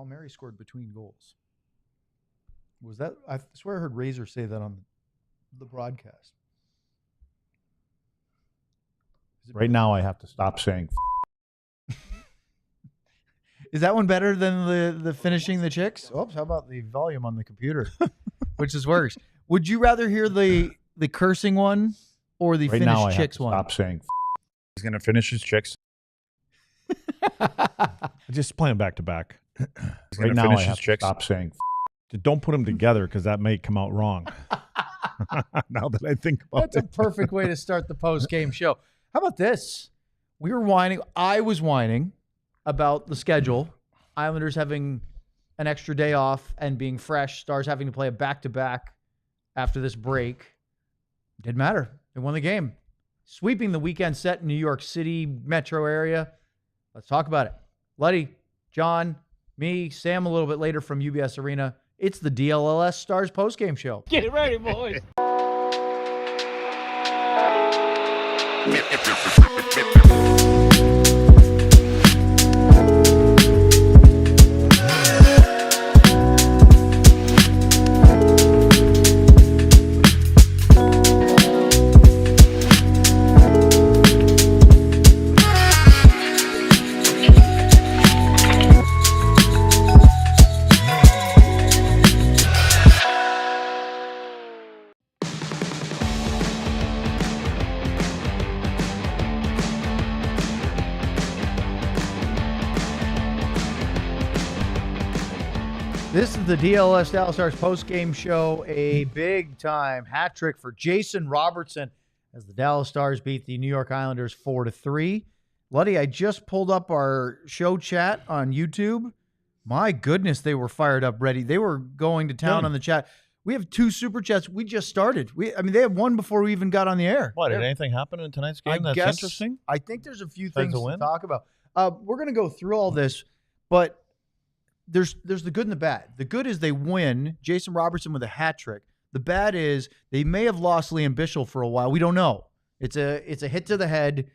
Palmieri scored between goals. Was that? I swear I heard Razor say that on the broadcast. Right now, I have to stop saying. Is that one better than the finishing the chicks? Oops, how about the volume on the computer? Which is worse. Would you rather hear the cursing one or the Right now, finished I chicks have to one? stop saying. He's going to finish his chicks. Just play them back to back. Right now, I have to stop saying. Don't put them together because that may come out wrong. Now that I think about it. That's a perfect way to start the post-game show. How about this? We were whining. I was whining about the schedule. Islanders having an extra day off and being fresh. Stars having to play a back-to-back after this break. Didn't matter. They won the game. Sweeping the weekend set in New York City metro area. Let's talk about it. Luddy, John, me, Sam a little bit later from UBS Arena. It's the DLS Stars postgame show. Get ready, boys. This is the DLS Dallas Stars post-game show. A big-time hat trick for Jason Robertson as the Dallas Stars beat the New York Islanders 4-3. Luddy, I just pulled up our show chat on YouTube. My goodness, they were fired up, ready. They were going to town on the chat. We have 2 super chats. We just started. They had one before we even got on the air. What, did anything happen in tonight's game that's interesting? I think there's a few things to talk about. We're going to go through all this, but there's the good and the bad. The good is they win. Jason Robertson with a hat trick. The bad is they may have lost Lian Bichsel for a while. We don't know. It's a hit to the head.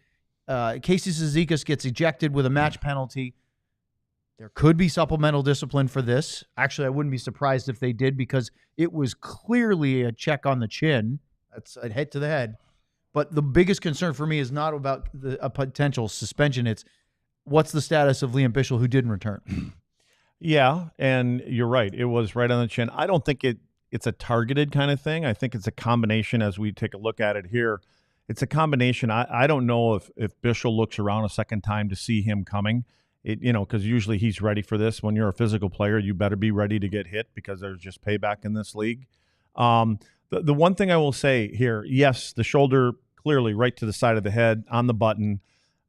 Casey Cizikas gets ejected with a match penalty. There could be supplemental discipline for this. Actually, I wouldn't be surprised if they did because it was clearly a check on the chin. That's a hit to the head. But the biggest concern for me is not about a potential suspension. It's what's the status of Lian Bichsel, who didn't return. Yeah, and you're right. It was right on the chin. I don't think it's a targeted kind of thing. I think it's a combination as we take a look at it here. It's a combination. I don't know if Bichsel looks around a second time to see him coming. Because usually he's ready for this. When you're a physical player, you better be ready to get hit because there's just payback in this league. The one thing I will say here, yes, the shoulder clearly right to the side of the head on the button.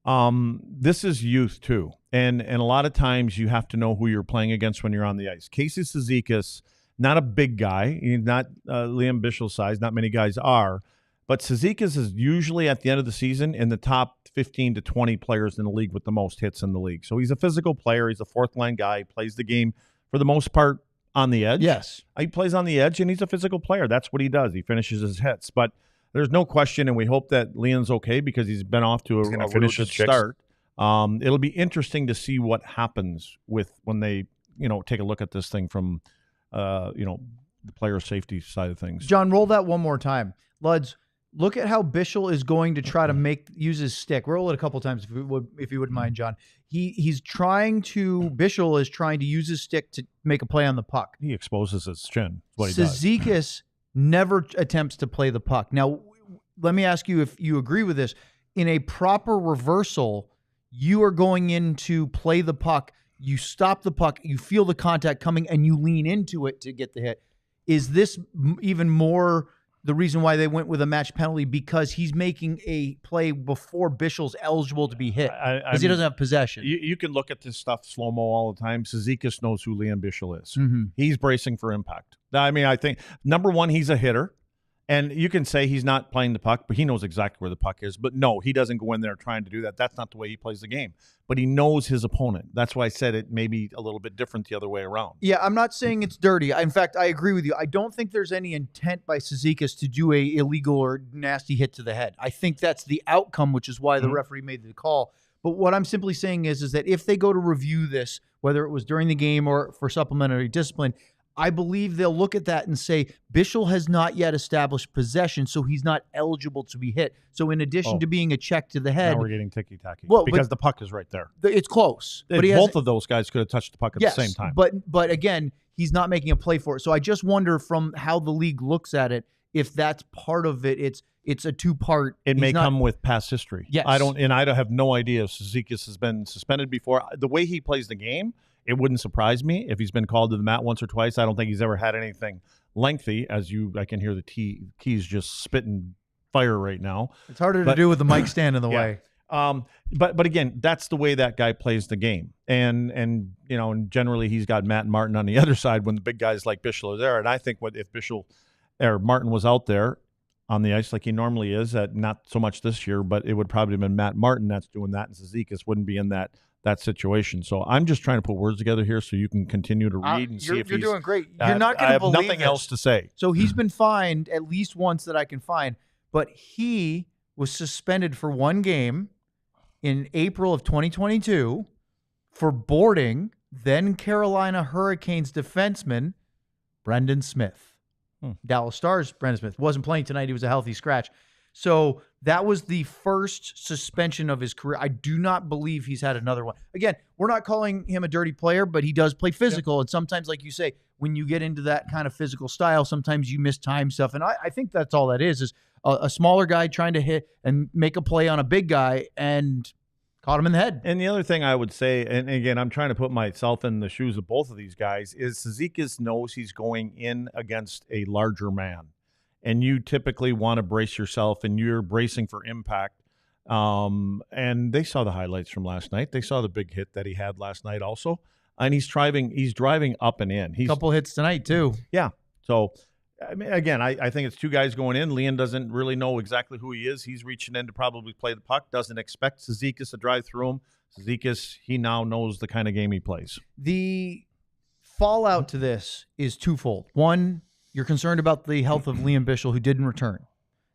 This is youth too. And a lot of times you have to know who you're playing against when you're on the ice. Casey Cizikas, not a big guy. He's not Lian Bichsel's size. Not many guys are. But Cizikas is usually at the end of the season in the top 15 to 20 players in the league with the most hits in the league. So he's a physical player. He's a fourth-line guy. He plays the game for the most part on the edge. Yes. He plays on the edge, and he's a physical player. That's what he does. He finishes his hits. But there's no question, and we hope that Lian's okay because he's been off to a really good start. It'll be interesting to see what happens when they, take a look at this thing from, the player safety side of things. John, roll that one more time. Luds, look at how Bichsel is going to try to use his stick. Roll it a couple times if you wouldn't mind, John. Bichsel is trying to use his stick to make a play on the puck. He exposes his chin. What he Cizikas never attempts to play the puck. Now, let me ask you if you agree with this. In a proper reversal, you are going in to play the puck. You stop the puck. You feel the contact coming, and you lean into it to get the hit. Is this even more the reason why they went with a match penalty? Because he's making a play before Bichsel's eligible to be hit because he doesn't have possession. You can look at this stuff slow-mo all the time. Cizikas knows who Lian Bichsel is. Mm-hmm. He's bracing for impact. I think, number one, he's a hitter. And you can say he's not playing the puck, but he knows exactly where the puck is. But no, he doesn't go in there trying to do that. That's not the way he plays the game. But he knows his opponent. That's why I said it may be a little bit different the other way around. Yeah, I'm not saying it's dirty. In fact, I agree with you. I don't think there's any intent by Cizikas to do a illegal or nasty hit to the head. I think that's the outcome, which is why the referee made the call. But what I'm simply saying is that if they go to review this, whether it was during the game or for supplementary discipline, I believe they'll look at that and say, Bichsel has not yet established possession, so he's not eligible to be hit. So in addition to being a check to the head. Now we're getting ticky-tacky because the puck is right there. It's close. But both of those guys could have touched the puck at the same time. But again, he's not making a play for it. So I just wonder from how the league looks at it, if that's part of it, it's a two-part. It may come with past history. Yes. I don't have no idea if Cizikas has been suspended before. The way he plays the game, it wouldn't surprise me if he's been called to the mat once or twice. I don't think he's ever had anything lengthy. I can hear the keys just spitting fire right now. It's harder to do with the mic stand in the way. But again, that's the way that guy plays the game. And generally he's got Matt and Martin on the other side when the big guys like Bichsel are there. And I think if Bichsel or Martin was out there on the ice like he normally is, not so much this year, but it would probably have been Matt Martin that's doing that, and Cizikas wouldn't be in that situation. So I'm just trying to put words together here so you can continue to read and see if you're doing great. You're not going to believe I have nothing else to say. So he's been fined at least once that I can find, but he was suspended for one game in April of 2022 for boarding then Carolina Hurricanes defenseman Brendan Smith. Dallas Stars Brendan Smith wasn't playing tonight. He was a healthy scratch. So that was the first suspension of his career. I do not believe he's had another one. Again, we're not calling him a dirty player, but he does play physical. And sometimes, like you say, when you get into that kind of physical style, sometimes you mistime stuff. And I think that's all that is a smaller guy trying to hit and make a play on a big guy and caught him in the head. And the other thing I would say, and again, I'm trying to put myself in the shoes of both of these guys, is Cizikas knows he's going in against a larger man. And you typically want to brace yourself, and you're bracing for impact. And they saw the highlights from last night. They saw the big hit that he had last night also. And he's driving up and in. He's a couple hits tonight too. Yeah. So, I mean, again, I think it's two guys going in. Lian doesn't really know exactly who he is. He's reaching in to probably play the puck. Doesn't expect Cizikas to drive through him. Cizikas, he now knows the kind of game he plays. The fallout to this is twofold. One, you're concerned about the health of Lian Bichsel, who didn't return.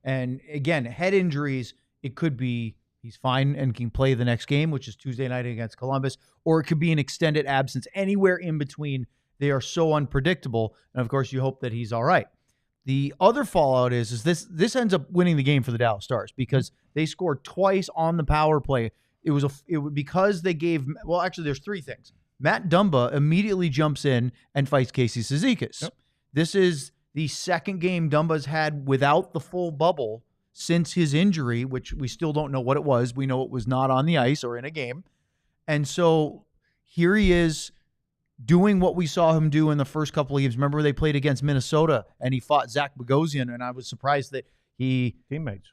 And again, head injuries, it could be he's fine and can play the next game, which is Tuesday night against Columbus, or it could be an extended absence. Anywhere in between, they are so unpredictable. And of course, you hope that he's all right. The other fallout is this ends up winning the game for the Dallas Stars because they scored twice on the power play. It was because they gave, well, actually, there's three things. Matt Dumba immediately jumps in and fights Casey Cizikas. Yep. This is the second game Dumba's had without the full bubble since his injury, which we still don't know what it was. We know it was not on the ice or in a game. And so here he is doing what we saw him do in the first couple of games. Remember they played against Minnesota and he fought Zach Bogosian, and I was surprised that he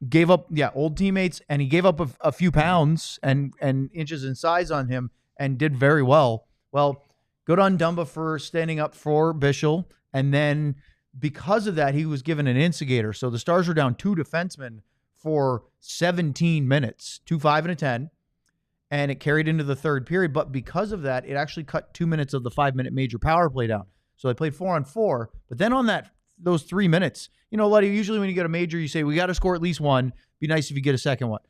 gave up, old teammates, and he gave up a few pounds and inches in size on him and did very well. Well, good on Dumba for standing up for Bichsel, and then because of that, he was given an instigator. So the Stars were down two defensemen for 17 minutes, 2, 5, and a 10, and it carried into the third period. But because of that, it actually cut 2 minutes of the 5-minute major power play down. So they played 4-on-4. But then on those 3 minutes, Luddy, usually when you get a major, you say, we got to score at least one. Be nice if you get a second one.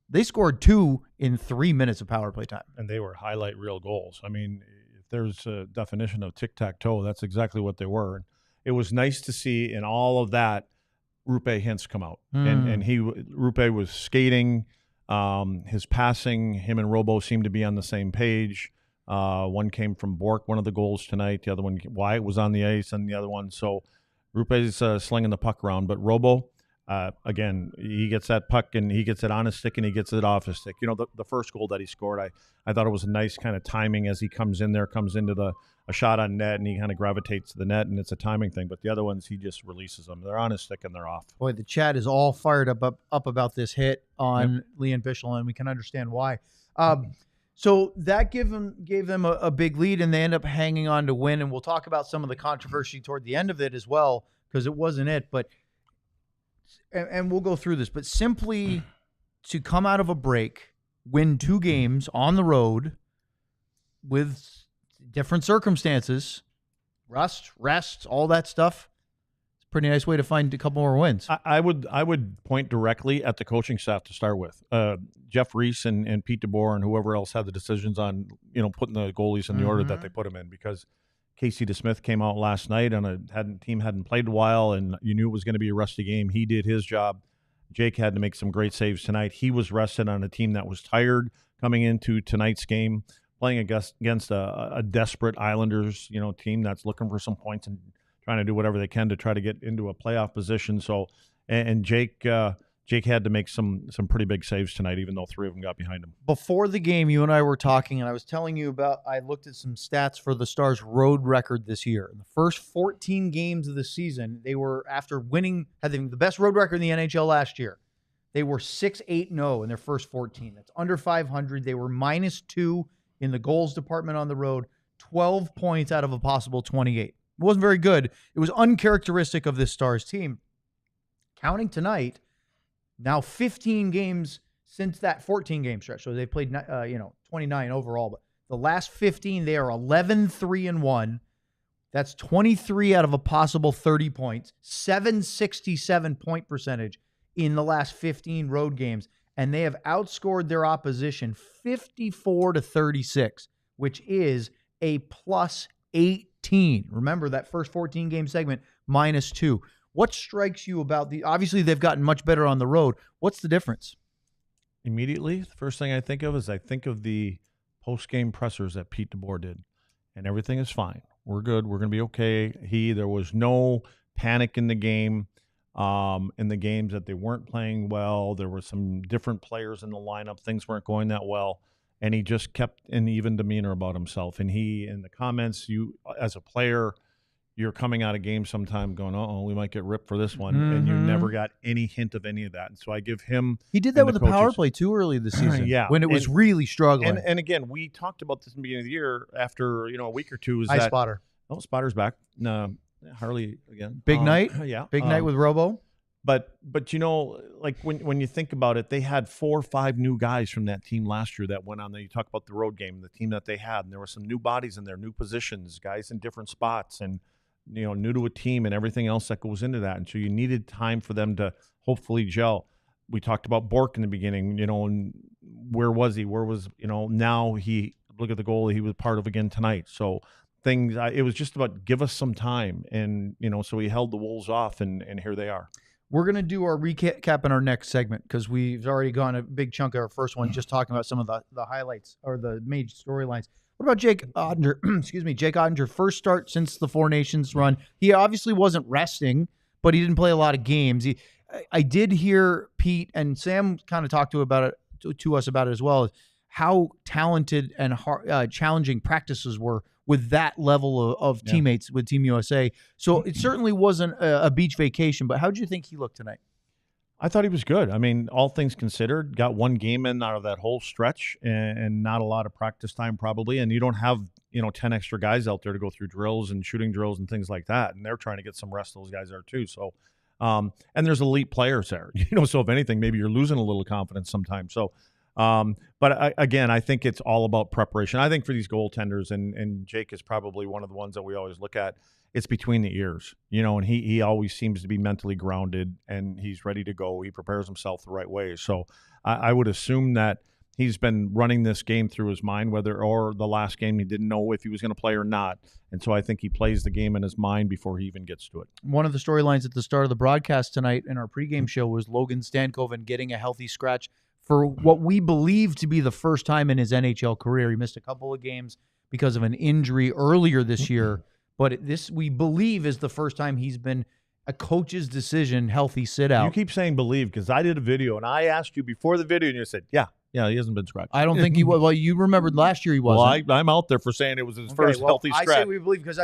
They scored 2 in 3 minutes of power play time. And they were highlight reel goals. I mean, if there's a definition of tic-tac-toe, that's exactly what they were. And it was nice to see in all of that Rupe Hintz come out. And Rupe was skating. His passing, him and Robo seemed to be on the same page. One came from Bork, one of the goals tonight. The other one, Wyatt was on the ice, and the other one. So Rupe's slinging the puck around. But Robo, again, he gets that puck, and he gets it on his stick, and he gets it off his stick. The first goal that he scored, I thought it was a nice kind of timing as he comes into a shot on net, and he kind of gravitates to the net, and it's a timing thing. But the other ones, he just releases them. They're on his stick, and they're off. Boy, the chat is all fired up about this hit on Lian Bichsel, and we can understand why. So that gave them a big lead, and they end up hanging on to win. And we'll talk about some of the controversy toward the end of it as well, because it wasn't it. But and we'll go through this. But simply to come out of a break, win 2 games on the road with different circumstances, rest, all that stuff, it's pretty nice way to find a couple more wins. I would point directly at the coaching staff to start with. Jeff Reese and Pete DeBoer and whoever else had the decisions on putting the goalies in the order that they put them in, because Casey DeSmith came out last night on a team hadn't played in a while, and you knew it was going to be a rusty game. He did his job. Jake had to make some great saves tonight. He was rested on a team that was tired coming into tonight's game, playing against a desperate Islanders team that's looking for some points and trying to do whatever they can to try to get into a playoff position. So, and Jake had to make some pretty big saves tonight, even though 3 of them got behind him. Before the game, you and I were talking, and I was telling you I looked at some stats for the Stars' road record this year. In the first 14 games of the season, they were, after having the best road record in the NHL last year, they were 6-8-0 in their first 14. That's under 500. They were -2 in the goals department on the road, 12 points out of a possible 28. It wasn't very good. It was uncharacteristic of this Stars team. Counting tonight, now 15 games since that 14-game stretch. So they played 29 overall, but the last 15, they are 11-3-1. That's 23 out of a possible 30 points, 767 point percentage in the last 15 road games, and they have outscored their opposition 54-36, which is a +18. Remember that first 14-game segment, -2. What strikes you about obviously they've gotten much better on the road. What's the difference? Immediately, the first thing I think of is the post-game pressers that Pete DeBoer did, and everything is fine. We're good. We're going to be okay. There was no panic in the game. In the games that they weren't playing well, there were some different players in the lineup. Things weren't going that well, and he just kept an even demeanor about himself. And in the comments, you as a player, you're coming out of games sometime going, we might get ripped for this one, and you never got any hint of any of that. And so I give him. He did that with the power play too early this season, when it was really struggling. And again, we talked about this in the beginning of the year. After a week or two, Spotter. Oh, Spotter's back. No. Harley again. Big night? Yeah. Big night with Robo? But like when you think about it, they had 4 or 5 new guys from that team last year that went on there. You talk about the road game, the team that they had, and there were some new bodies in there, new positions, guys in different spots, and new to a team and everything else that goes into that. And so you needed time for them to hopefully gel. We talked about Bork in the beginning, and where was he? Where was, now look at the goal he was part of again tonight. So it was just about give us some time. And, so he held the Wolves off, and here they are. We're going to do our recap in our next segment because we've already gone a big chunk of our first one just talking about some of the highlights or the major storylines. What about Jake Oettinger? Jake Oettinger, first start since the Four Nations run. He obviously wasn't resting, but he didn't play a lot of games. I did hear Pete and Sam kind of talk to us about it as well, how talented and challenging practices were with that level of teammates with Team USA. So it certainly wasn't a beach vacation, but how did you think he looked tonight? I thought he was good. I mean, all things considered, got 1 game in out of that whole stretch and not a lot of practice time probably. And you don't have, 10 extra guys out there to go through drills and shooting drills and things like that. And they're trying to get some rest, those guys are too. So, and there's elite players there, so if anything, maybe you're losing a little confidence sometimes. So, but again, I think it's all about preparation. I think for these goaltenders, and Jake is probably one of the ones that we always look at, it's between the ears, and he always seems to be mentally grounded and he's ready to go. He prepares himself the right way. So I would assume that he's been running this game through his mind, or the last game he didn't know if he was going to play or not. And so I think he plays the game in his mind before he even gets to it. One of the storylines at the start of the broadcast tonight in our pregame show was Logan Stankoven getting a healthy scratch for what we believe to be the first time in his NHL career. He missed a couple of games because of an injury earlier this year, but this we believe is the first time he's been a coach's decision healthy sit out. You keep saying believe because I did a video and I asked you before the video and you said, yeah, he hasn't been scratched. I don't think he was. Well, you remembered last year he wasn't. Well, I'm out there for saying it was his first healthy scratch. I say we believe because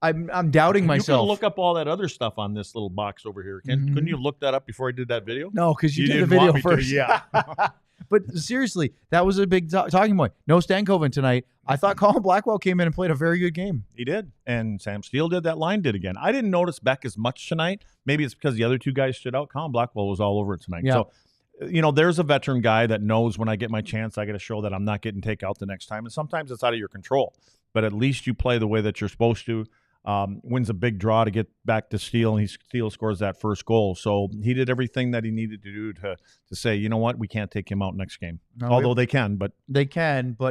I'm doubting myself. You can look up all that other stuff on this little box over here. Couldn't you look that up before I did that video? No, because you did the video first. Yeah. But seriously, that was a big talking point. No Stankoven tonight. I thought Colin Blackwell came in and played a very good game. He did. And Sam Steele did. That line did again. I didn't notice Beck as much tonight. Maybe it's because the other 2 guys stood out. Colin Blackwell was all over it tonight. Yeah. So, there's a veteran guy that knows when I get my chance, I got to show that I'm not getting takeout the next time. And sometimes it's out of your control. But at least you play the way that you're supposed to. wins a big draw to get back to Steele, and Steele scores that first goal. So he did everything that he needed to do to say, you know what, we can't take him out next game. No, although they can, but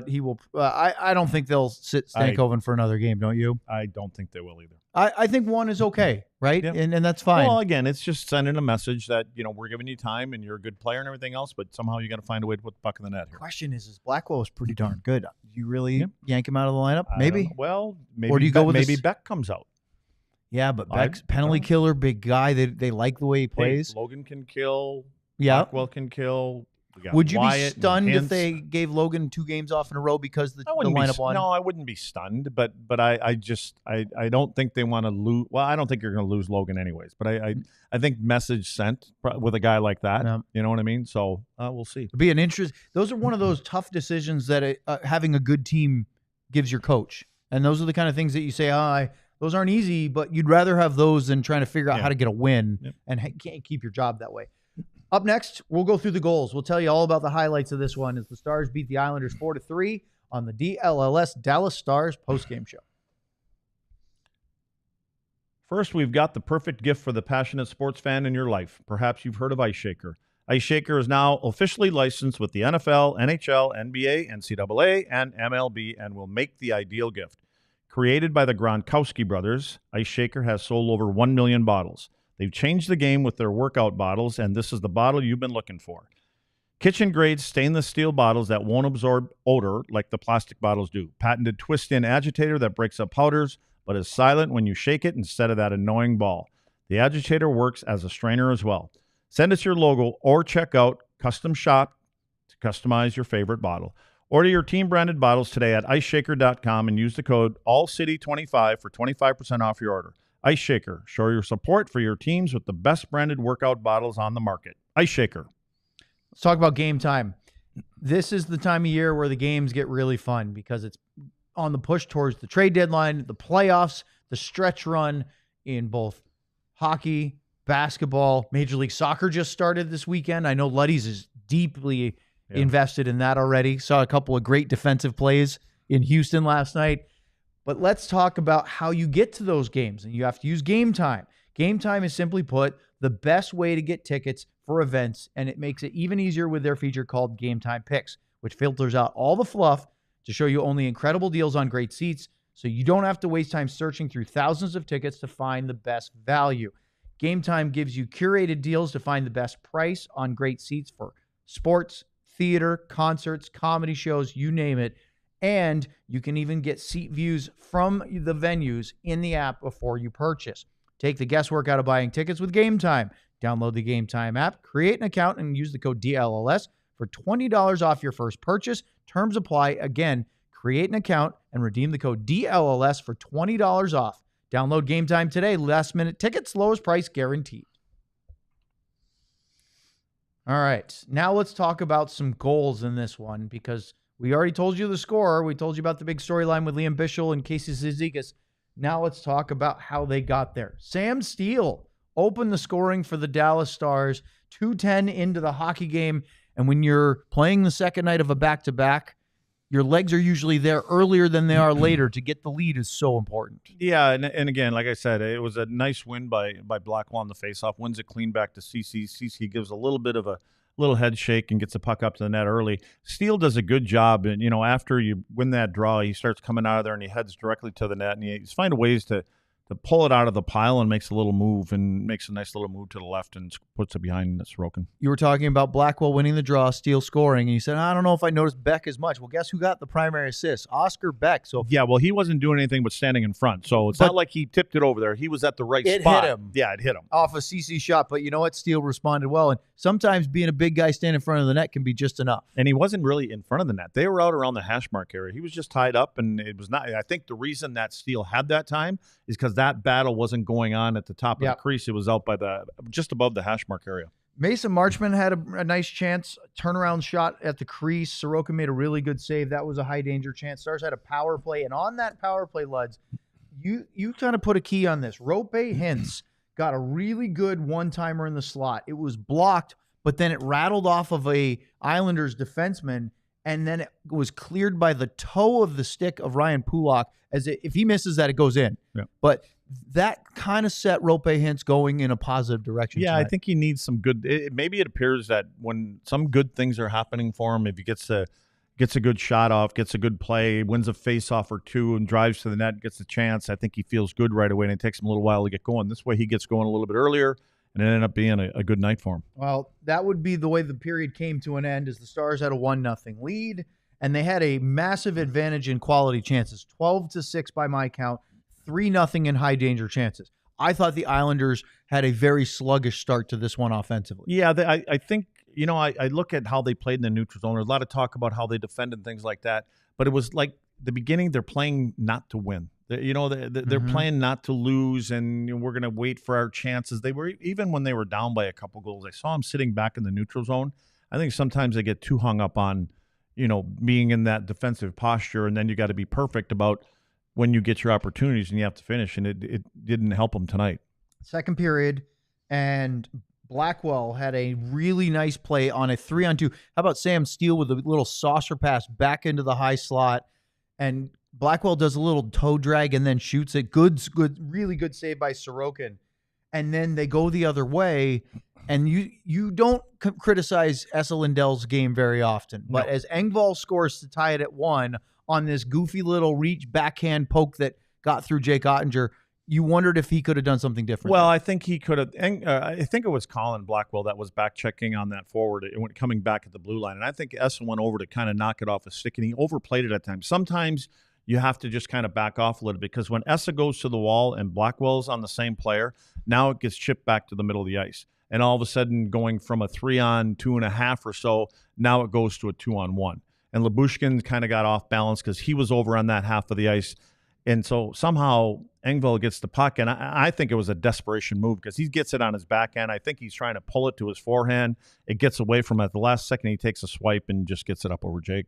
he will. I don't think they'll sit Stankoven for another game. Don't you? I don't think they will either. I think one is okay, right? Yeah. And that's fine. Well, again, it's just sending a message that, we're giving you time and you're a good player and everything else, but somehow you got to find a way to put the puck in the net here. The question is Blackwell is pretty darn good. Do you really yank him out of the lineup? Maybe. Well, maybe. Or do you go with maybe Beck comes out? Yeah, but Beck's penalty killer, big guy. They like the way he plays. Hey, Logan can kill. Yeah. Blackwell can kill. Would you be stunned if they gave Logan 2 games off in a row because the lineup won? No, I wouldn't be stunned, but I don't think they want to lose. Well, I don't think you're going to lose Logan anyways, but I think message sent with a guy like that. Yeah. You know what I mean? So we'll see. It'd be an interest. Those are one of those tough decisions that having a good team gives your coach, and those are the kind of things that you say, those aren't easy, but you'd rather have those than trying to figure out how to get a win and can't keep your job that way. Up next, we'll go through the goals. We'll tell you all about the highlights of this one as the Stars beat the Islanders 4-3 on the DLLS Dallas Stars postgame show. First, we've got the perfect gift for the passionate sports fan in your life. Perhaps you've heard of Ice Shaker. Ice Shaker is now officially licensed with the NFL, NHL, NBA, NCAA, and MLB and will make the ideal gift. Created by the Gronkowski brothers, Ice Shaker has sold over 1 million bottles. They've changed the game with their workout bottles, and this is the bottle you've been looking for. Kitchen-grade stainless steel bottles that won't absorb odor like the plastic bottles do. Patented twist-in agitator that breaks up powders, but is silent when you shake it instead of that annoying ball. The agitator works as a strainer as well. Send us your logo or check out Custom Shop to customize your favorite bottle. Order your team-branded bottles today at iceshaker.com and use the code ALLCITY25 for 25% off your order. Ice Shaker. Show your support for your teams with the best branded workout bottles on the market. Ice Shaker. Let's talk about game time. This is the time of year where the games get really fun because it's on the push towards the trade deadline, the playoffs, the stretch run in both hockey, basketball. Major League Soccer just started this weekend. I know Luddy's is deeply invested in that already. Saw a couple of great defensive plays in Houston last night. But let's talk about how you get to those games, and you have to use Game Time. Game Time is, simply put, the best way to get tickets for events, and it makes it even easier with their feature called Game Time Picks, which filters out all the fluff to show you only incredible deals on great seats, so you don't have to waste time searching through thousands of tickets to find the best value. Game Time gives you curated deals to find the best price on great seats for sports, theater, concerts, comedy shows, you name it. And you can even get seat views from the venues in the app before you purchase. Take the guesswork out of buying tickets with Game Time. Download the Game Time app, create an account, and use the code DLLS for $20 off your first purchase. Terms apply. Again, create an account and redeem the code DLLS for $20 off. Download Game Time today. Last minute tickets, lowest price guaranteed. All right. Now let's talk about some goals in this one because we already told you the score. We told you about the big storyline with Lian Bichsel and Casey Cizikas. Now let's talk about how they got there. Sam Steele opened the scoring for the Dallas Stars, 2:10 into the hockey game. And when you're playing the second night of a back-to-back, your legs are usually there earlier than they are later. To get the lead is so important. Yeah, and again, like I said, it was a nice win by Blackwell on the faceoff. Wins it clean back to CC. CC gives a little bit of a little head shake and gets the puck up to the net early. Steele does a good job, and after you win that draw, he starts coming out of there and he heads directly to the net, and he's finding ways to pull it out of the pile and makes a little move and makes a nice little move to the left and puts it behind Sorokin. You were talking about Blackwell winning the draw, Steele scoring, and you said, I don't know if I noticed Beck as much. Well, guess who got the primary assist? Oscar Beck. So yeah, well, he wasn't doing anything but standing in front, so it's not like he tipped it over there. He was at the right spot. It hit him. Yeah, it hit him. Off a CC shot, but you know what? Steele responded well, and sometimes being a big guy standing in front of the net can be just enough. And he wasn't really in front of the net. They were out around the hash mark area. He was just tied up, and it was not. I think the reason that Steele had that time is because that battle wasn't going on at the top of the crease. It was out by just above the hash mark area. Mason Marchman had a nice chance, turnaround shot at the crease. Sorokin made a really good save. That was a high danger chance. Stars had a power play, and on that power play, Luds, you kind of put a key on this. Rope Hintz got a really good one-timer in the slot. It was blocked, but then it rattled off of a Islanders defenseman, and then it was cleared by the toe of the stick of Ryan Pulock. If he misses that, it goes in. Yeah. But that kind of set Roope Hintz going in a positive direction. Yeah, tonight. I think he needs some good. Maybe it appears that when some good things are happening for him, if he gets a good shot off, gets a good play, wins a face-off or two, and drives to the net, gets a chance, I think he feels good right away, and it takes him a little while to get going. This way he gets going a little bit earlier, and it ended up being a good night for him. Well, that would be the way the period came to an end, as the Stars had a 1-0 lead, and they had a massive advantage in quality chances, 12-6 by my count, 3-0 in high danger chances. I thought the Islanders had a very sluggish start to this one offensively. Yeah, I think, I look at how they played in the neutral zone. There's a lot of talk about how they defended and things like that, but it was like the beginning, they're playing not to win. They're playing not to lose, and we're going to wait for our chances. They were, even when they were down by a couple goals, I saw them sitting back in the neutral zone. I think sometimes they get too hung up on, being in that defensive posture, and then you got to be perfect about when you get your opportunities and you have to finish, and it didn't help them tonight. Second period, and Blackwell had a really nice play on a 3-on-2. How about Sam Steele with a little saucer pass back into the high slot, and Blackwell does a little toe drag and then shoots it. Good, really good save by Sorokin. And then they go the other way, and you don't criticize Esa Lindell's game very often, but as Engvall scores to tie it at 1 on this goofy little reach backhand poke that got through Jake Oettinger, you wondered if he could have done something different. Well, I think he could have. I think it was Colin Blackwell that was back checking on that forward. It went coming back at the blue line, and I think Esa went over to kind of knock it off his stick, and he overplayed it at times. Sometimes you have to just kind of back off a little, because when Esa goes to the wall and Blackwell's on the same player, now it gets chipped back to the middle of the ice. And all of a sudden, going from a 3-on-2.5 or so, now it goes to a 2-on-1. And Lyubushkin kind of got off balance because he was over on that half of the ice. And so somehow Engvall gets the puck, and I think it was a desperation move because he gets it on his backhand. I think he's trying to pull it to his forehand. It gets away from him at the last second. He takes a swipe and just gets it up over Jake.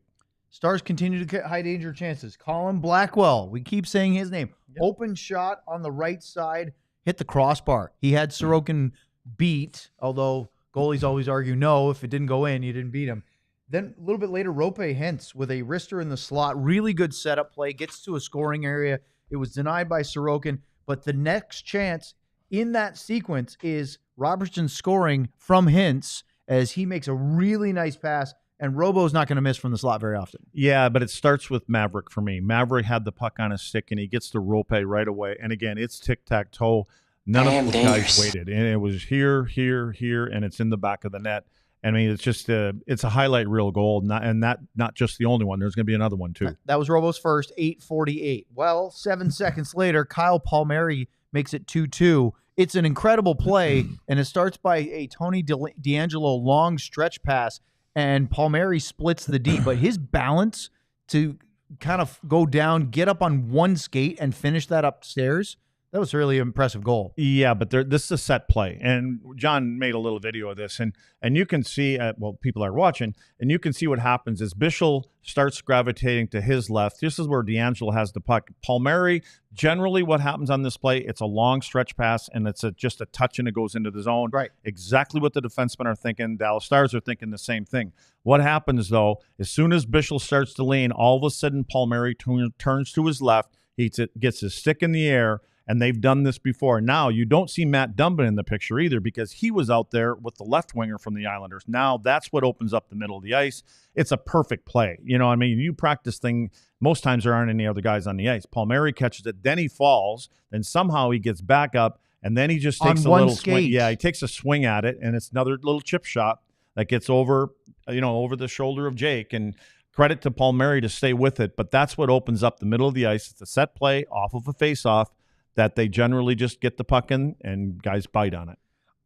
Stars continue to get high danger chances. Colin Blackwell, we keep saying his name. Yep. Open shot on the right side, hit the crossbar. He had Sorokin beat, although goalies always argue, no, if it didn't go in, you didn't beat him. Then a little bit later, Roope Hintz with a wrister in the slot. Really good setup play. Gets to a scoring area. It was denied by Sorokin. But the next chance in that sequence is Robertson scoring from Hintz as he makes a really nice pass. And Robo's not going to miss from the slot very often. Yeah, but it starts with Maverick for me. Maverick had the puck on his stick, and he gets to Roope right away. And again, it's tic-tac-toe. None of the guys waited. And it was here, and it's in the back of the net. I mean, it's just it's a highlight reel goal, not just the only one. There's going to be another one, too. That was Robo's first, 8:48. Well, 7 seconds later, Kyle Palmieri makes it 2-2. It's an incredible play, and it starts by a Tony DeAngelo long stretch pass, and Palmieri splits the D. But his balance to kind of go down, get up on one skate, and finish that upstairs, that was a really impressive goal. Yeah, but this is a set play. And John made a little video of this. And you can see, people are watching, and you can see what happens is Bichsel starts gravitating to his left. This is where DeAngelo has the puck. Palmieri, generally what happens on this play, it's a long stretch pass, and it's just a touch, and it goes into the zone. Right. Exactly what the defensemen are thinking. Dallas Stars are thinking the same thing. What happens, though, as soon as Bichsel starts to lean, all of a sudden Palmieri turns to his left. He gets his stick in the air, and they've done this before. Now, you don't see Matt Duchene in the picture either because he was out there with the left winger from the Islanders. Now, that's what opens up the middle of the ice. It's a perfect play. You know what I mean? You practice thing, most times there aren't any other guys on the ice. Palmieri catches it, then he falls, then somehow he gets back up, and then he just takes a little swing. Yeah, he takes a swing at it, and it's another little chip shot that gets over the shoulder of Jake. And credit to Palmieri to stay with it, but that's what opens up the middle of the ice. It's a set play off of a face-off that they generally just get the puck in and guys bite on it.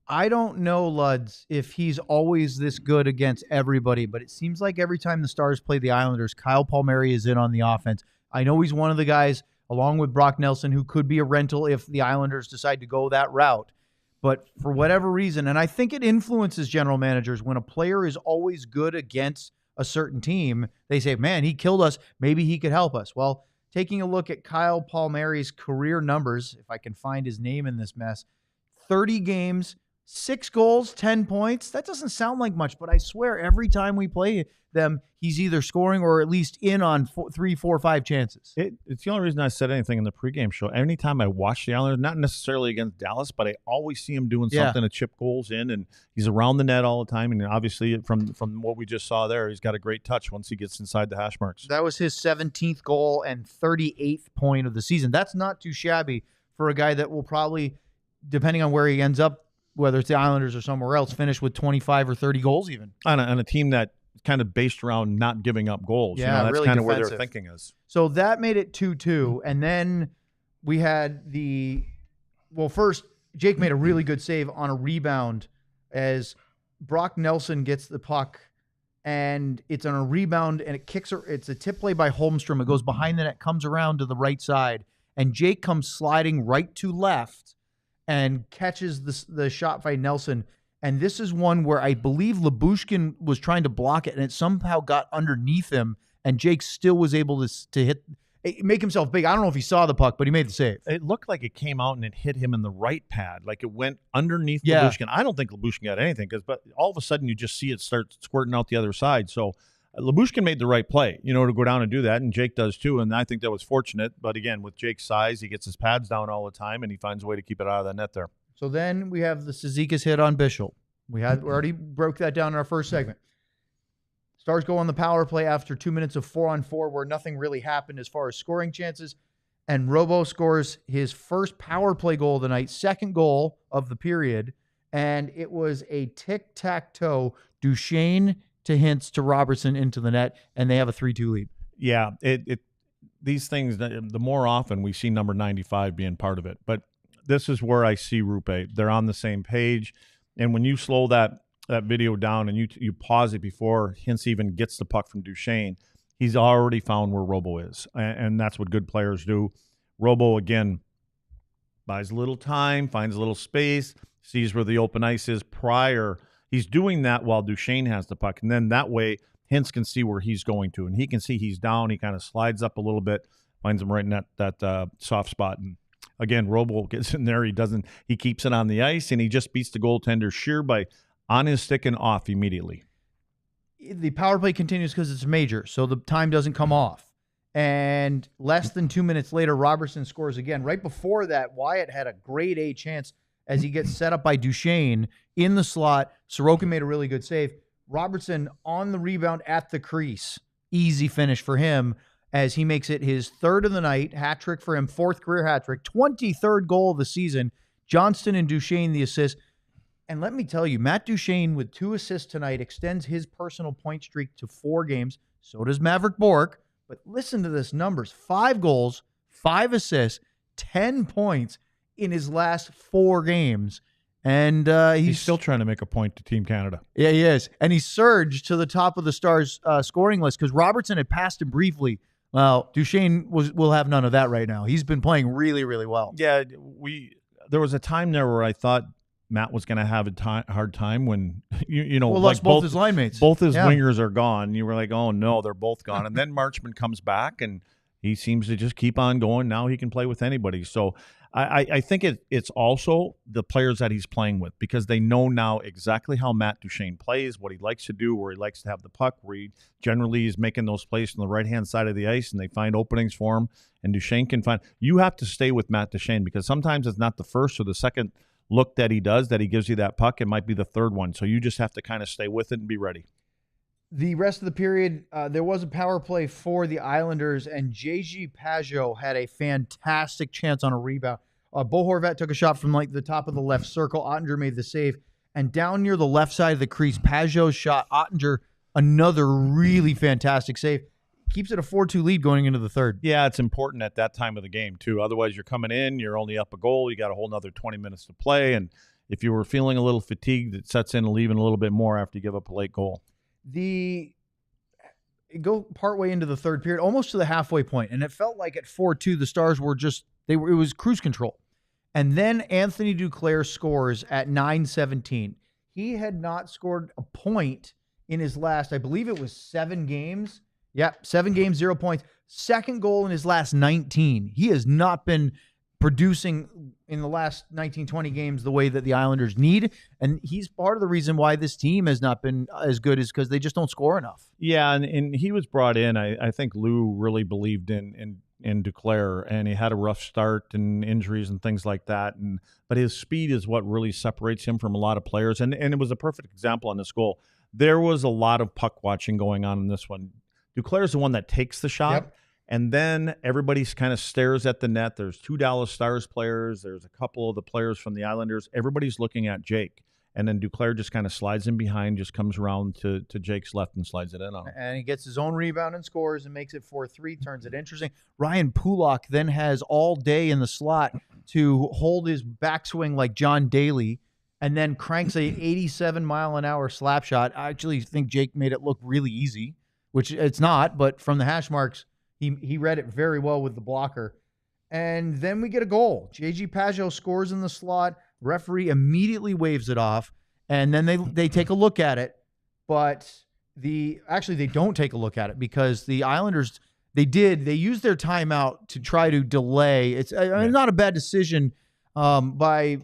I don't know, Luds, if he's always this good against everybody, but it seems like every time the Stars play the Islanders, Kyle Palmieri is in on the offense. I know he's one of the guys, along with Brock Nelson, who could be a rental if the Islanders decide to go that route. But for whatever reason, and I think it influences general managers, when a player is always good against a certain team, they say, man, he killed us. Maybe he could help us. Well, taking a look at Kyle Palmieri's career numbers, if I can find his name in this mess, 30 games, 6 goals, 10 points. That doesn't sound like much, but I swear every time we play them, he's either scoring or at least in on 3, 4, 5 chances. It's the only reason I said anything in the pregame show. Anytime I watch the Islanders, not necessarily against Dallas, but I always see him doing something to chip goals in, and he's around the net all the time. And obviously, from what we just saw there, he's got a great touch once he gets inside the hash marks. That was his 17th goal and 38th point of the season. That's not too shabby for a guy that will probably, depending on where he ends up, whether it's the Islanders or somewhere else, finish with 25 or 30 goals even. On a team that kind of based around not giving up goals. Yeah, that's really kind of defensive. where their thinking is. So that made it 2-2. And then we had first, Jake made a really good save on a rebound as Brock Nelson gets the puck, and it's on a rebound, and it kicks her. It's a tip play by Holmstrom. It goes behind the net, comes around to the right side, and Jake comes sliding right to left and catches the shot by Nelson. And this is one where I believe Lyubushkin was trying to block it, and it somehow got underneath him, and Jake still was able to make himself big. I don't know if he saw the puck, but he made the save. It looked like it came out and it hit him in the right pad, like it went underneath Lyubushkin. I don't think Lyubushkin got anything, but all of a sudden you just see it start squirting out the other side. So Lyubushkin made the right play, to go down and do that, and Jake does too, and I think that was fortunate. But again, with Jake's size, he gets his pads down all the time, and he finds a way to keep it out of that net there. So then we have the Cizikas hit on Bichsel. We already broke that down in our first segment. Stars go on the power play after 2 minutes of 4-on-4 where nothing really happened as far as scoring chances. And Robo scores his first power play goal of the night, second goal of the period. And it was a tic-tac-toe, Duchene to Hintz to Robertson into the net, and they have a 3-2 lead. Yeah, these things, the more often we see number 95 being part of it. But this is where I see Rupe. They're on the same page. And when you slow that video down and you pause it before Hintz even gets the puck from Duchene, he's already found where Robo is. And that's what good players do. Robo, again, buys a little time, finds a little space, sees where the open ice is prior. He's doing that while Duchene has the puck. And then that way, Hintz can see where he's going to. And he can see he's down. He kind of slides up a little bit, finds him right in that soft spot. And again, Robo gets in there. He keeps it on the ice, and he just beats the goaltender sheer by on his stick and off immediately. The power play continues because it's major, so the time doesn't come off. And less than 2 minutes later, Robertson scores again. Right before that, Wyatt had a grade A chance as he gets set up by Duchene in the slot. Sorokin made a really good save. Robertson on the rebound at the crease. Easy finish for him, as he makes it his third of the night, hat trick for him, fourth career hat trick, 23rd goal of the season. Johnston and Duchene the assist. And let me tell you, Matt Duchene with 2 assists tonight extends his personal point streak to 4 games. So does Maverick Bourque. But listen to this numbers: 5 goals, 5 assists, 10 points in his last 4 games. And he's still trying to make a point to Team Canada. Yeah, he is. And he surged to the top of the Stars scoring list because Robertson had passed him briefly. Well, Duchene will have none of that right now. He's been playing really, really well. Yeah, there was a time there where I thought Matt was going to have a hard time when, lost both his line mates. Both his wingers are gone. You were like, oh, no, they're both gone. And then Marchman comes back, and he seems to just keep on going. Now he can play with anybody. So I think it's also the players that he's playing with, because they know now exactly how Matt Duchene plays, what he likes to do, where he likes to have the puck, where he generally is making those plays on the right-hand side of the ice, and they find openings for him, and Duchene can find. You have to stay with Matt Duchene, because sometimes it's not the first or the second look that he gives you that puck. It might be the third one. So you just have to kind of stay with it and be ready. The rest of the period, there was a power play for the Islanders, and J.G. Pajot had a fantastic chance on a rebound. Bo Horvat took a shot from like the top of the left circle. Oettinger made the save. And down near the left side of the crease, Pajot shot. Oettinger, another really fantastic save. Keeps it a 4-2 lead going into the third. Yeah, it's important at that time of the game, too. Otherwise, you're coming in, you're only up a goal. You got a whole another 20 minutes to play. And if you were feeling a little fatigued, it sets in and leaving a little bit more after you give up a late goal. Go partway into the third period, almost to the halfway point, and it felt like at 4-2 the Stars were it was cruise control. And then Anthony Duclair scores at 9:17. He had not scored a point in his last, I believe it was 7 games. Yep, 7 games, 0 points. Second goal in his last 19. He has not been producing in the last 19-20 games the way that the Islanders need. And he's part of the reason why this team has not been as good is because they just don't score enough. Yeah, and he was brought in. I think Lou really believed in Duclair, and he had a rough start and injuries and things like that. But his speed is what really separates him from a lot of players. And it was a perfect example on this goal. There was a lot of puck watching going on in this one. Duclair's the one that takes the shot. Yep. And then everybody kind of stares at the net. There's 2 Dallas Stars players. There's a couple of the players from the Islanders. Everybody's looking at Jake. And then Duclair just kind of slides in behind, just comes around to Jake's left and slides it in on him. And he gets his own rebound and scores and makes it 4-3, turns it interesting. Ryan Pulock then has all day in the slot to hold his backswing like John Daly and then cranks a 87-mile-an-hour slap shot. I actually think Jake made it look really easy, which it's not, but from the hash marks, he read it very well with the blocker. And then we get a goal. J.G. Pajot scores in the slot. Referee immediately waves it off, and then they take a look at it. But they don't take a look at it because the Islanders, they used their timeout to try to delay. It's not a bad decision by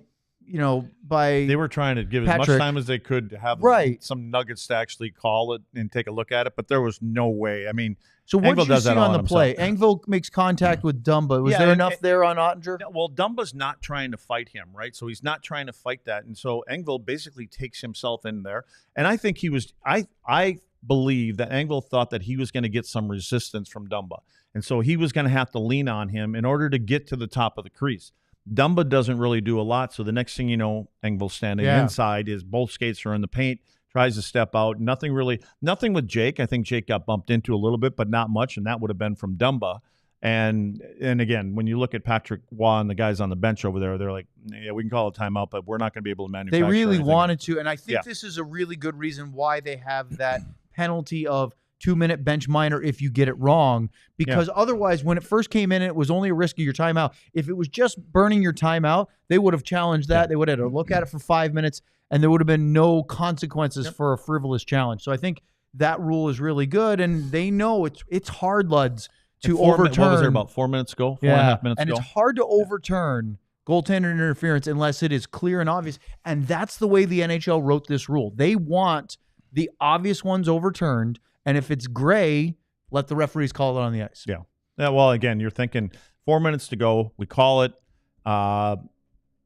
they were trying to give Patrick as much time as they could to have some nuggets to actually call it and take a look at it, but there was no way. I mean, so what did you see on the play? Engvall makes contact with Dumba. Was there enough there on Oettinger? Well, Dumba's not trying to fight him, right? So he's not trying to fight that. And so Engvall basically takes himself in there. And I think he was I believe that Engvall thought that he was going to get some resistance from Dumba. And so he was going to have to lean on him in order to get to the top of the crease. Dumba doesn't really do a lot. So the next thing you know, Engvall's standing inside. His both skates are in the paint. Tries to step out. Nothing with Jake. I think Jake got bumped into a little bit, but not much, and that would have been from Dumba. And again, when you look at Patrick Waugh and the guys on the bench over there, they're like, yeah, we can call a timeout, but we're not going to be able to manufacture They really anything. wanted to, and I think this is a really good reason why they have that penalty of 2-minute bench minor if you get it wrong, because otherwise, when it first came in, it was only a risk of your timeout. If it was just burning your timeout, they would have challenged that. They would have had to look at it for 5 minutes, and there would have been no consequences for a frivolous challenge. So I think that rule is really good, and they know it's hard, Luds, to overturn. What was there, about 4 minutes ago? 4.5 minutes ago? And it's hard to overturn goaltender interference unless it is clear and obvious, and that's the way the NHL wrote this rule. They want the obvious ones overturned, and if it's gray, let the referees call it on the ice. Yeah. Well, again, you're thinking 4 minutes to go. We call it.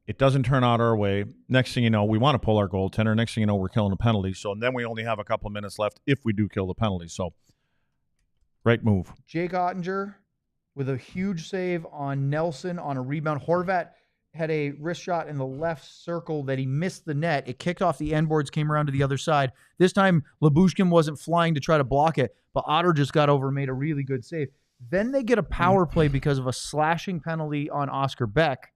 It doesn't turn out our way. Next thing you know, we want to pull our goaltender. Next thing you know, we're killing a penalty. So then we only have a couple of minutes left if we do kill the penalty. So, right move. Jake Oettinger with a huge save on Nelson on a rebound. Horvat had a wrist shot in the left circle that he missed the net. It kicked off the end boards, came around to the other side. This time, Lyubushkin wasn't flying to try to block it, but Otter just got over and made a really good save. Then they get a power play because of a slashing penalty on Oscar Beck,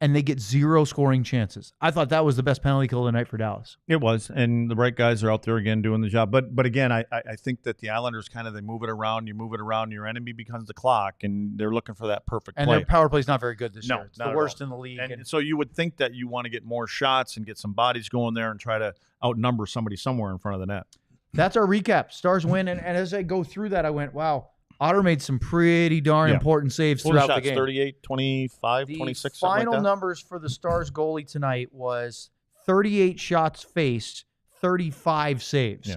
and they get 0 scoring chances. I thought that was the best penalty kill of the night for Dallas. It was, and the right guys are out there again doing the job. But again, I think that the Islanders they move it around, your enemy becomes the clock, and they're looking for that perfect play. And their power play is not very good this year. It's the worst in the league. And so you would think that you want to get more shots and get some bodies going there and try to outnumber somebody somewhere in front of the net. That's our recap. Stars win, and as I go through that, I went, wow, Otter made some pretty darn important saves throughout the game. 38, 25, 26, something like that. The final numbers for the Stars goalie tonight was 38 shots faced, 35 saves. Yeah.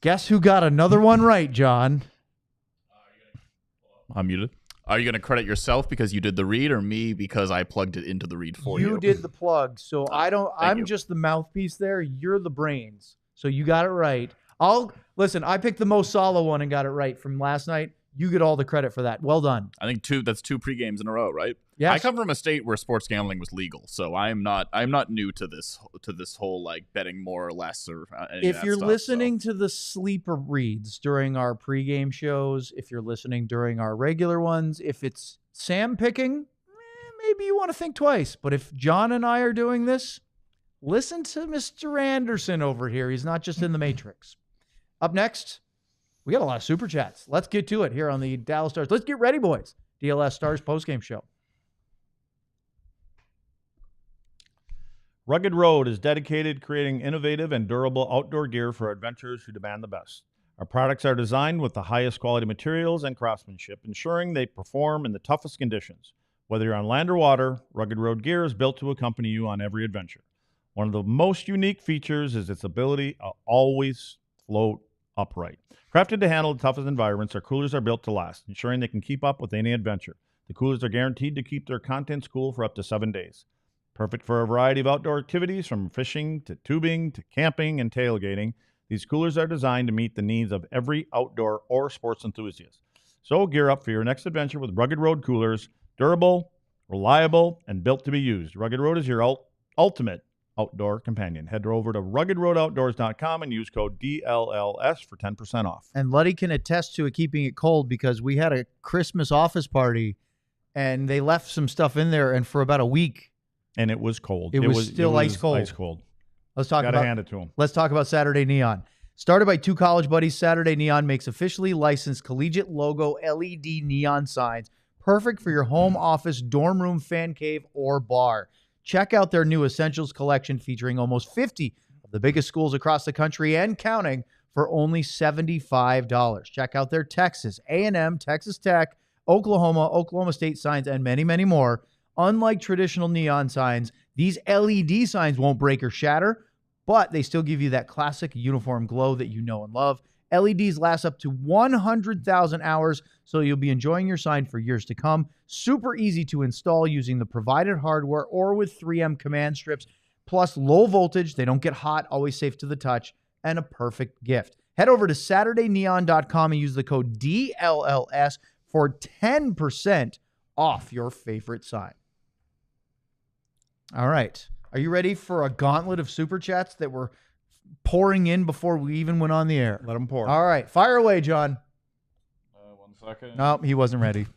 Guess who got another one right, John? I'm muted. Are you going to credit yourself because you did the read, or me because I plugged it into the read for you? You did the plug, so I'm just the mouthpiece there. You're the brains, so you got it right. Listen, I picked the Mo Salah one and got it right from last night. You get all the credit for that. Well done. I think that's 2 pre-games in a row, right? Yes. I come from a state where sports gambling was legal, so I'm not new to this whole like betting more or less or any if of that you're stuff, listening to the sleeper reads during our pre-game shows, if you're listening during our regular ones, if it's Sam picking, maybe you want to think twice. But if John and I are doing this, listen to Mr. Anderson over here. He's not just in the Matrix. Up next, we got a lot of super chats. Let's get to it here on the Dallas Stars. Let's get ready, boys. DLS Stars postgame show. Rugged Road is dedicated to creating innovative and durable outdoor gear for adventurers who demand the best. Our products are designed with the highest quality materials and craftsmanship, ensuring they perform in the toughest conditions. Whether you're on land or water, Rugged Road gear is built to accompany you on every adventure. One of the most unique features is its ability to always float upright. Crafted to handle the toughest environments, our coolers are built to last, ensuring they can keep up with any adventure. The coolers are guaranteed to keep their contents cool for up to 7 days. Perfect for a variety of outdoor activities, from fishing to tubing to camping and tailgating. These coolers are designed to meet the needs of every outdoor or sports enthusiast. So gear up for your next adventure with Rugged Road coolers. Durable, reliable, and built to be used. Rugged Road is your ultimate outdoor companion. Head over to ruggedroadoutdoors.com and use code DLLS for 10% off. And Luddy can attest to it keeping it cold, because we had a Christmas office party and they left some stuff in there, and for about a week. And it was cold. It was still ice cold. Ice cold. Gotta hand it to him. Let's talk about Saturday Neon. Started by two college buddies, Saturday Neon makes officially licensed collegiate logo LED neon signs, perfect for your home office, dorm room, fan cave, or bar. Check out their new Essentials collection featuring almost 50 of the biggest schools across the country and counting for only $75. Check out their Texas, A&M, Texas Tech, Oklahoma State signs, and many, many more. Unlike traditional neon signs, these LED signs won't break or shatter, but they still give you that classic uniform glow that you know and love. LEDs last up to 100,000 hours, so you'll be enjoying your sign for years to come. Super easy to install using the provided hardware or with 3M command strips. Plus, low voltage, they don't get hot, always safe to the touch, and a perfect gift. Head over to SaturdayNeon.com and use the code DLLS for 10% off your favorite sign. All right. Are you ready for a gauntlet of Super Chats that were pouring in before we even went on the air? Let them pour. All right. Fire away, John. 1 second. No, he wasn't ready.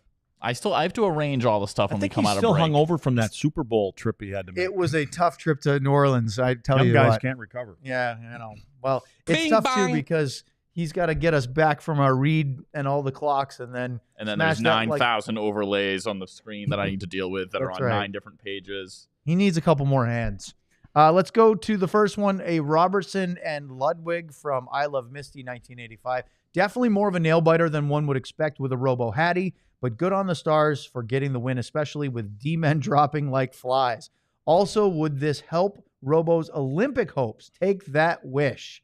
I have to arrange all the stuff when we come out of break. He's still hungover from that Super Bowl trip he had to make. It was a tough trip to New Orleans, I tell Some you guys what. can't recover. Yeah, I know. Well, it's tough too, because he's got to get us back from our read and all the clocks, and then there's 9,000 overlays on the screen that I need to deal with that are on 9 different pages. He needs a couple more hands. Let's go to the first one, a Robertson and Ludwig from I Love Misty 1985. Definitely more of a nail-biter than one would expect with a Robo Hattie, but good on the Stars for getting the win, especially with D-men dropping like flies. Also, would this help Robo's Olympic hopes? Take that wish.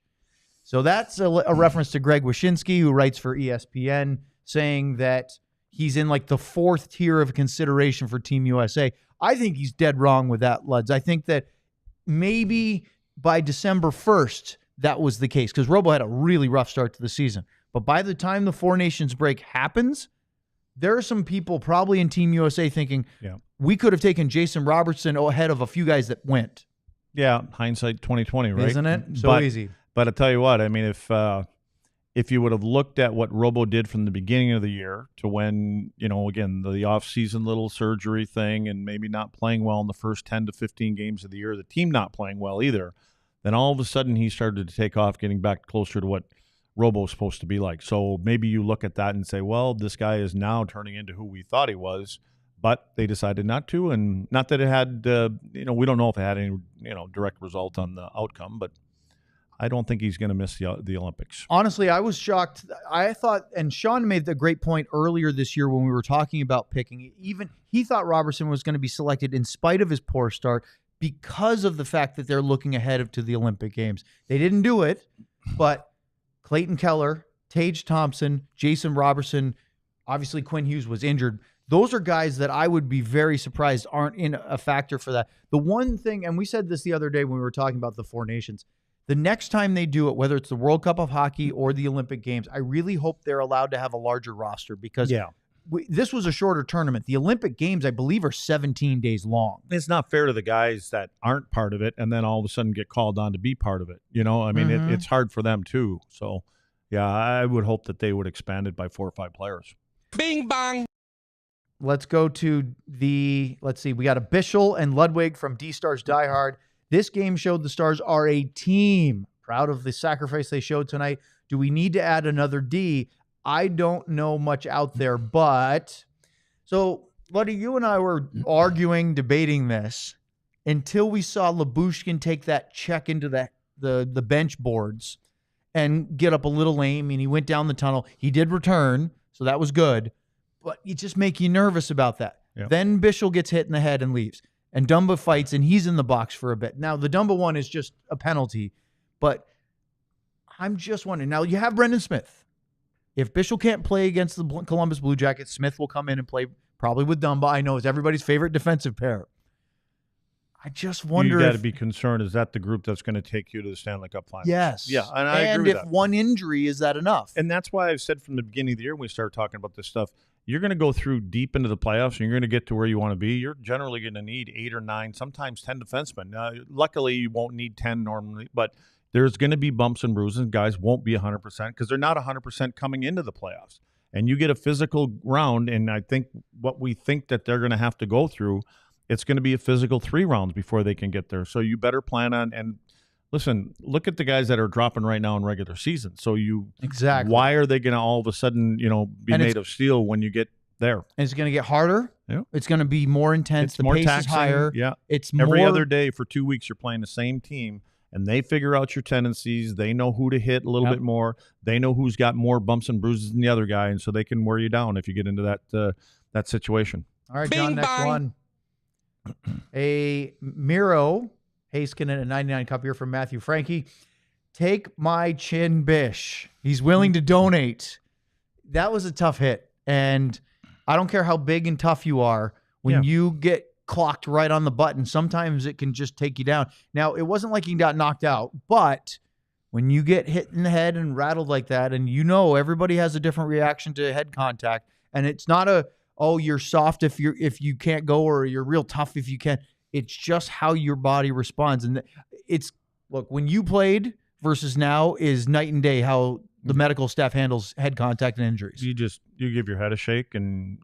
So that's a reference to Greg Wyshynski, who writes for ESPN, saying that he's in like the 4th tier of consideration for Team USA. I think he's dead wrong with that, Luds. I think that maybe by December 1st, that was the case, because Robo had a really rough start to the season. But by the time the Four Nations break happens, there are some people probably in Team USA thinking, we could have taken Jason Robertson ahead of a few guys that went. Yeah, hindsight 2020, right? Isn't it? So easy. But I tell you what, I mean, if you would have looked at what Robo did from the beginning of the year to when, again, the off-season little surgery thing and maybe not playing well in the first 10 to 15 games of the year, the team not playing well either, then all of a sudden he started to take off, getting back closer to what Robo's supposed to be like. So maybe you look at that and say, well, this guy is now turning into who we thought he was, but they decided not to. And not that it had, we don't know if it had any, direct result on the outcome, but I don't think he's going to miss the Olympics. Honestly, I was shocked. I thought, and Sean made the great point earlier this year when we were talking about picking, even he thought Robertson was going to be selected in spite of his poor start because of the fact that they're looking ahead to the Olympic Games. They didn't do it, but Clayton Keller, Tage Thompson, Jason Robertson, obviously Quinn Hughes was injured. Those are guys that I would be very surprised aren't in a factor for that. The one thing, and we said this the other day when we were talking about the Four Nations, the next time they do it, whether it's the World Cup of Hockey or the Olympic Games, I really hope they're allowed to have a larger roster, because this was a shorter tournament. The Olympic Games, I believe, are 17 days long. It's not fair to the guys that aren't part of it and then all of a sudden get called on to be part of it. I mean, it's hard for them too. So, yeah, I would hope that they would expand it by 4 or 5 players. Bing, bang. Let's go to let's see, we got a Bichsel and Ludwig from D-Stars Die Hard. This game showed the Stars are a team. Proud of the sacrifice they showed tonight. Do we need to add another D? I don't know much out there, but so, Luddy, you and I were arguing, debating this until we saw Lyubushkin take that check into the bench boards and get up a little lame, and he went down the tunnel. He did return, so that was good, but it just make you nervous about that. Yep. Then Bichsel gets hit in the head and leaves. And Dumba fights, and he's in the box for a bit. Now, the Dumba one is just a penalty, but I'm just wondering. Now, you have Brendan Smith. If Bichsel can't play against the Columbus Blue Jackets, Smith will come in and play probably with Dumba. I know it's everybody's favorite defensive pair. I just wonder you got to be concerned. Is that the group that's going to take you to the Stanley Cup Finals? Yes. Yeah, and I agree with that. And if one injury, is that enough? And that's why I've said from the beginning of the year when we started talking about this stuff, you're going to go through deep into the playoffs and you're going to get to where you want to be. You're generally going to need 8 or 9, sometimes 10 defensemen. Luckily, you won't need 10 normally, but there's going to be bumps and bruises. Guys won't be 100% because they're not 100% coming into the playoffs. And you get a physical round, and I think what we think that they're going to have to go through, it's going to be a physical 3 rounds before they can get there. So you better plan on, and listen, look at the guys that are dropping right now in regular season. So exactly, why are they going to all of a sudden, be made of steel when you get there? And it's going to get harder. Yeah. It's going to be more intense. The pace is higher. Yeah. It's every other day for 2 weeks you're playing the same team, and they figure out your tendencies. They know who to hit a little bit more. They know who's got more bumps and bruises than the other guy, and so they can wear you down if you get into that situation. All right, John, next one. A Miro Heiskanen, a 99 cup here from Matthew Frankie. Take my chin, Bish. He's willing to donate. That was a tough hit, and I don't care how big and tough you are. When you get clocked right on the button, sometimes it can just take you down. Now, it wasn't like he got knocked out, but when you get hit in the head and rattled like that, and everybody has a different reaction to head contact, and it's not you're soft if you can't go, or you're real tough if you can. It's just how your body responds. And look, when you played versus now is night and day how the medical staff handles head contact and injuries. You give your head a shake, and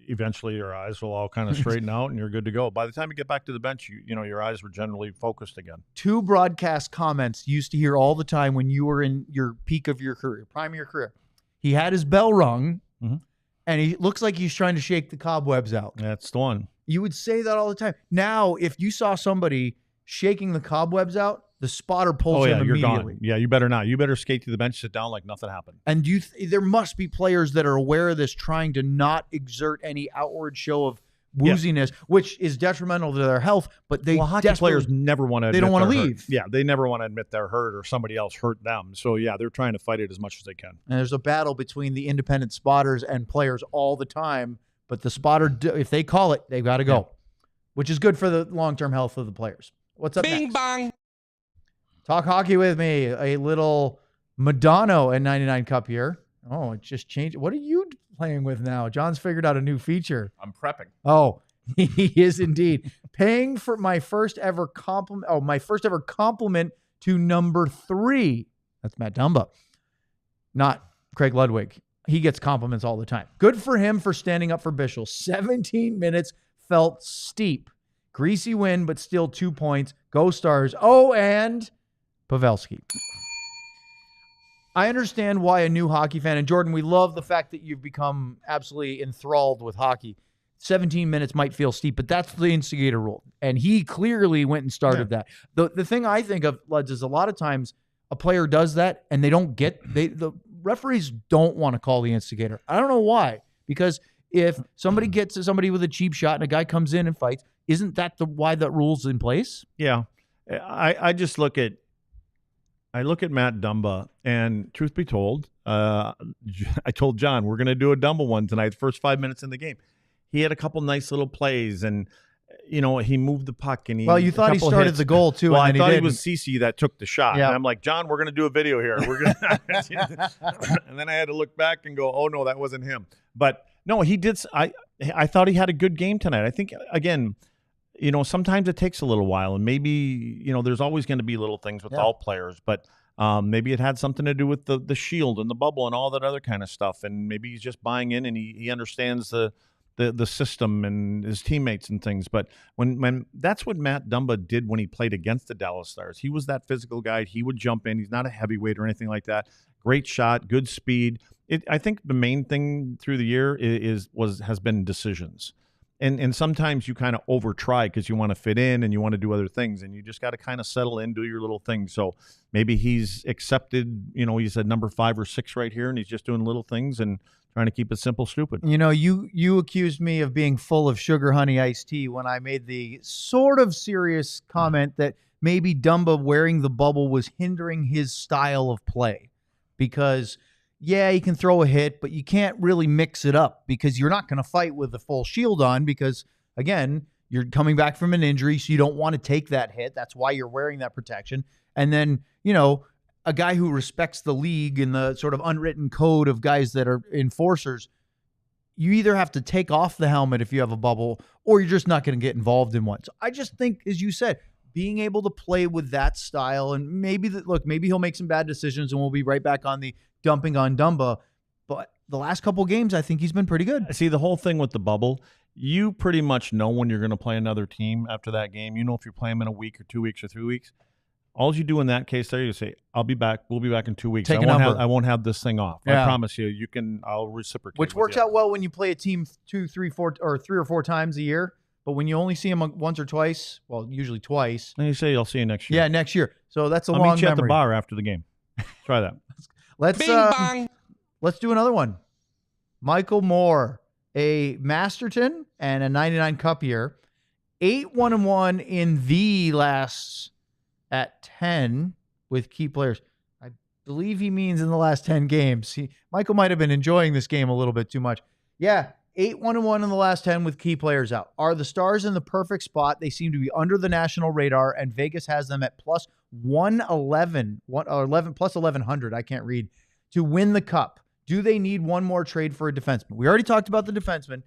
eventually your eyes will all kind of straighten out and you're good to go. By the time you get back to the bench, your eyes were generally focused again. 2 broadcast comments you used to hear all the time when you were in your peak of your career, prime of your career. He had his bell rung, and he looks like he's trying to shake the cobwebs out. That's the one. You would say that all the time. Now, if you saw somebody shaking the cobwebs out, the spotter pulls him you're immediately. Gone. Yeah, you better not. You better skate to the bench, sit down like nothing happened. And there must be players that are aware of this, trying to not exert any outward show of wooziness, which is detrimental to their health. But hockey players never want to. They don't want to leave. Yeah, they never want to admit they're hurt or somebody else hurt them. So they're trying to fight it as much as they can. And there's a battle between the independent spotters and players all the time. But the spotter, if they call it, they've got to go, which is good for the long-term health of the players. What's up next? Bing bong. Talk hockey with me. A little Madonna at 99 cup here. Oh, it just changed. What are you playing with now? John's figured out a new feature. I'm prepping. Oh, he is indeed. Paying for my first ever compliment. Oh, my first ever compliment to number 3. That's Matt Dumba, not Craig Ludwig. He gets compliments all the time. Good for him for standing up for Bichsel. 17 minutes felt steep. Greasy win, but still 2 points. Go Stars. Oh, and Pavelski. I understand why a new hockey fan, and Jordan, we love the fact that you've become absolutely enthralled with hockey. 17 minutes might feel steep, but that's the instigator rule. And he clearly went and started that. The thing I think of, Luds, is a lot of times a player does that and they don't the referees don't want to call the instigator. I don't know why. Because if somebody gets somebody with a cheap shot and a guy comes in and fights, isn't that why that rule's in place? Yeah. I just look at Matt Dumba, and truth be told, I told John, we're going to do a Dumba one tonight, the first 5 minutes in the game. He had a couple nice little plays, and he moved the puck. And you thought he started the goal too. Well, and I thought it was Cici that took the shot. Yeah. And I'm like, John, we're going to do a video here. We're going and then I had to look back and go, oh no, that wasn't him. But no, he did. I thought he had a good game tonight. I think again, sometimes it takes a little while, and maybe there's always going to be little things with all players, but. Maybe it had something to do with the shield and the bubble and all that other kind of stuff, and maybe he's just buying in and he understands the system and his teammates and things. But when that's what Matt Dumba did when he played against the Dallas Stars. He was that physical guy. He would jump in. He's not a heavyweight or anything like that. Great shot, good speed. I think the main thing through the year has been decisions. And sometimes you kind of over try because you want to fit in and you want to do other things, and you just got to kind of settle in, do your little things. So maybe he's accepted, he's at number 5 or 6 right here, and he's just doing little things and trying to keep it simple, stupid. You know, you accused me of being full of sugar honey iced tea when I made the sort of serious comment that maybe Dumba wearing the bubble was hindering his style of play. Because, yeah, you can throw a hit, but you can't really mix it up because you're not going to fight with the full shield on because, again, you're coming back from an injury, so you don't want to take that hit. That's why you're wearing that protection. And then, you know, a guy who respects the league and the sort of unwritten code of guys that are enforcers, you either have to take off the helmet if you have a bubble or you're just not going to get involved in one. So I just think, as you said, being able to play with that style and maybe he'll make some bad decisions and we'll be right back on the dumping on Dumba. But the last couple games, I think he's been pretty good. See, the whole thing with the bubble, you pretty much know when you're going to play another team after that game. You know if you're playing them in a week or 2 weeks or 3 weeks. All you do in that case there, you say, I'll be back. We'll be back in 2 weeks. I won't have this thing off. Yeah. I promise you. I'll reciprocate. Which works out well when you play a team 2, 3, 4, or 3 or 4 times a year. But when you only see them once or twice, well, usually twice. And you say, I'll see you next year. Yeah, next year. So that's a long meet you memory. At the bar after the game. Try that. Let's do another one. Michael Moore, a Masterton and a 99 Cup year. 8-1-1 in the last at 10 with key players. I believe he means in the last 10 games. Michael might have been enjoying this game a little bit too much. Yeah, 8-1-1 in the last 10 with key players out. Are the Stars in the perfect spot? They seem to be under the national radar, and Vegas has them at plus 111, plus 1,100, I can't read, to win the Cup. Do they need one more trade for a defenseman? We already talked about the defenseman.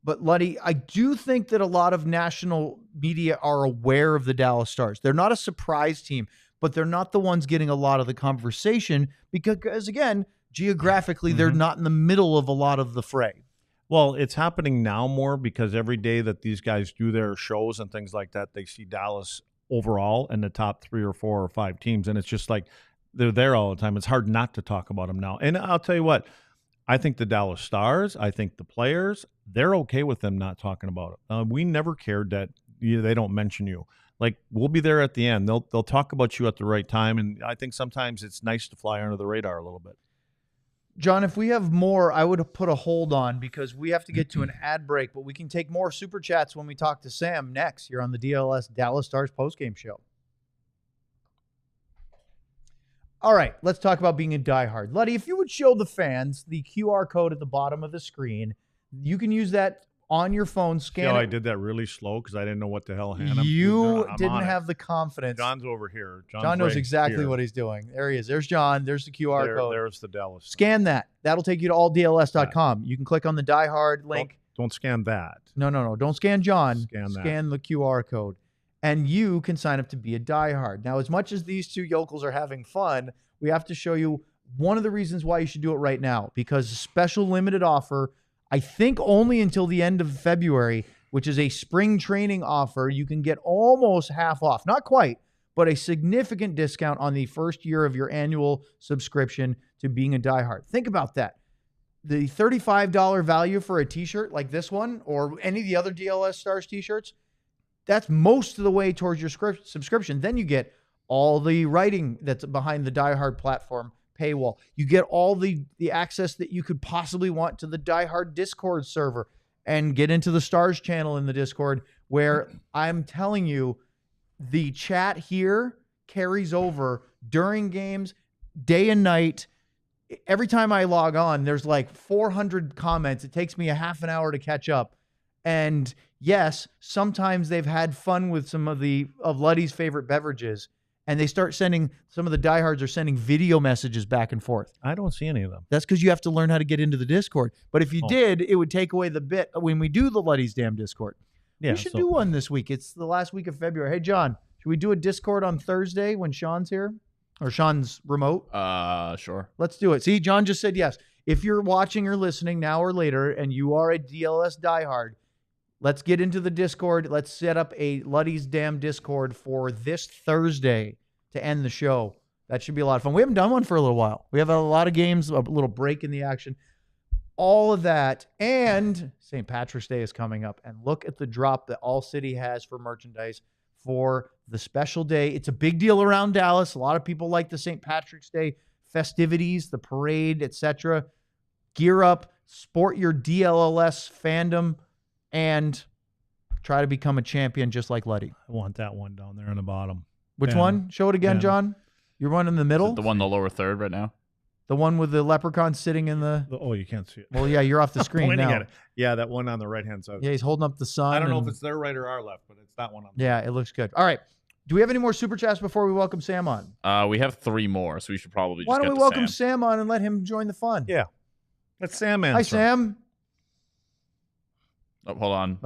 But, Luddy, I do think that a lot of national media are aware of the Dallas Stars. They're not a surprise team, but they're not the ones getting a lot of the conversation because again, geographically, they're not in the middle of a lot of the fray. Well, it's happening now more because every day that these guys do their shows and things like that, they see Dallas overall in the top 3 or 4 or 5 teams, and it's just like they're there all the time. It's hard not to talk about them now. And I'll tell you what, I think the Dallas Stars, I think the players, they're okay with them not talking about it. We never cared that they don't mention you. Like, we'll be there at the end. They'll talk about you at the right time, and I think sometimes it's nice to fly under the radar a little bit. John, if we have more, I would have put a hold on because we have to get to an ad break, but we can take more Super Chats when we talk to Sam next here on the DLS Dallas Stars postgame show. All right, let's talk about being a diehard. Luddy, if you would show the fans the QR code at the bottom of the screen, you can use that on your phone. Scan it. I did that really slow because I didn't know what the hell Hannah. You didn't have the confidence. John's over here. John knows exactly what he's doing. There he is. There's John. There's the QR code. There's the Dallas. Scan that. That'll take you to alldls.com. You can click on the diehard link. Don't scan that. No. Don't scan John. Scan the QR code. And you can sign up to be a diehard. Now, as much as these two yokels are having fun, we have to show you one of the reasons why you should do it right now, because a special limited offer, I think only until the end of February, which is a spring training offer, you can get almost half off. Not quite, but a significant discount on the first year of your annual subscription to being a diehard. Think about that. The $35 value for a t-shirt like this one or any of the other DLS Stars t-shirts, that's most of the way towards your subscription. Then you get all the writing that's behind the diehard platform paywall. You get all the access that you could possibly want to the diehard Discord server and get into the Stars channel in the Discord, where I'm telling you, the chat here carries over during games, day and night. Every time I log on, there's like 400 comments. It takes me a half an hour to catch up. And yes, sometimes they've had fun with some of Luddy's favorite beverages, and they start sending, some of the diehards are sending video messages back and forth. I don't see any of them. That's because you have to learn how to get into the Discord. But if you did, it would take away the bit when we do the Luddy's Damn Discord. Yeah, we should do one this week. It's the last week of February. Hey, John, should we do a Discord on Thursday when Sean's here? Or Sean's remote? Sure. Let's do it. See, John just said yes. If you're watching or listening now or later and you are a DLS diehard, let's get into the Discord. Let's set up a Luddy's Damn Discord for this Thursday to end the show. That should be a lot of fun. We haven't done one for a little while. We have a lot of games, a little break in the action. All of that. And St. Patrick's Day is coming up. And look at the drop that All City has for merchandise for the special day. It's a big deal around Dallas. A lot of people like the St. Patrick's Day festivities, the parade, etc. Gear up. sport your DLLS fandom, and try to become a champion just like Letty. I want that one down there in the bottom. Which one? Show it again, John. You're one in the middle? The one in the lower third right now? The one with the leprechaun sitting in the... Oh, you can't see it. Well, yeah, you're off the screen now. At it. Yeah, that one on the right-hand side. Yeah, he's holding up the sun. I don't know if it's their right or our left, but it's that one. Yeah, it looks good. All right. Do we have any more Super Chats before we welcome Sam on? We have 3 more, so we should probably just Why don't we welcome Sam on and let him join the fun? Yeah. Let Sam answer. Hi, Sam. Oh, hold on.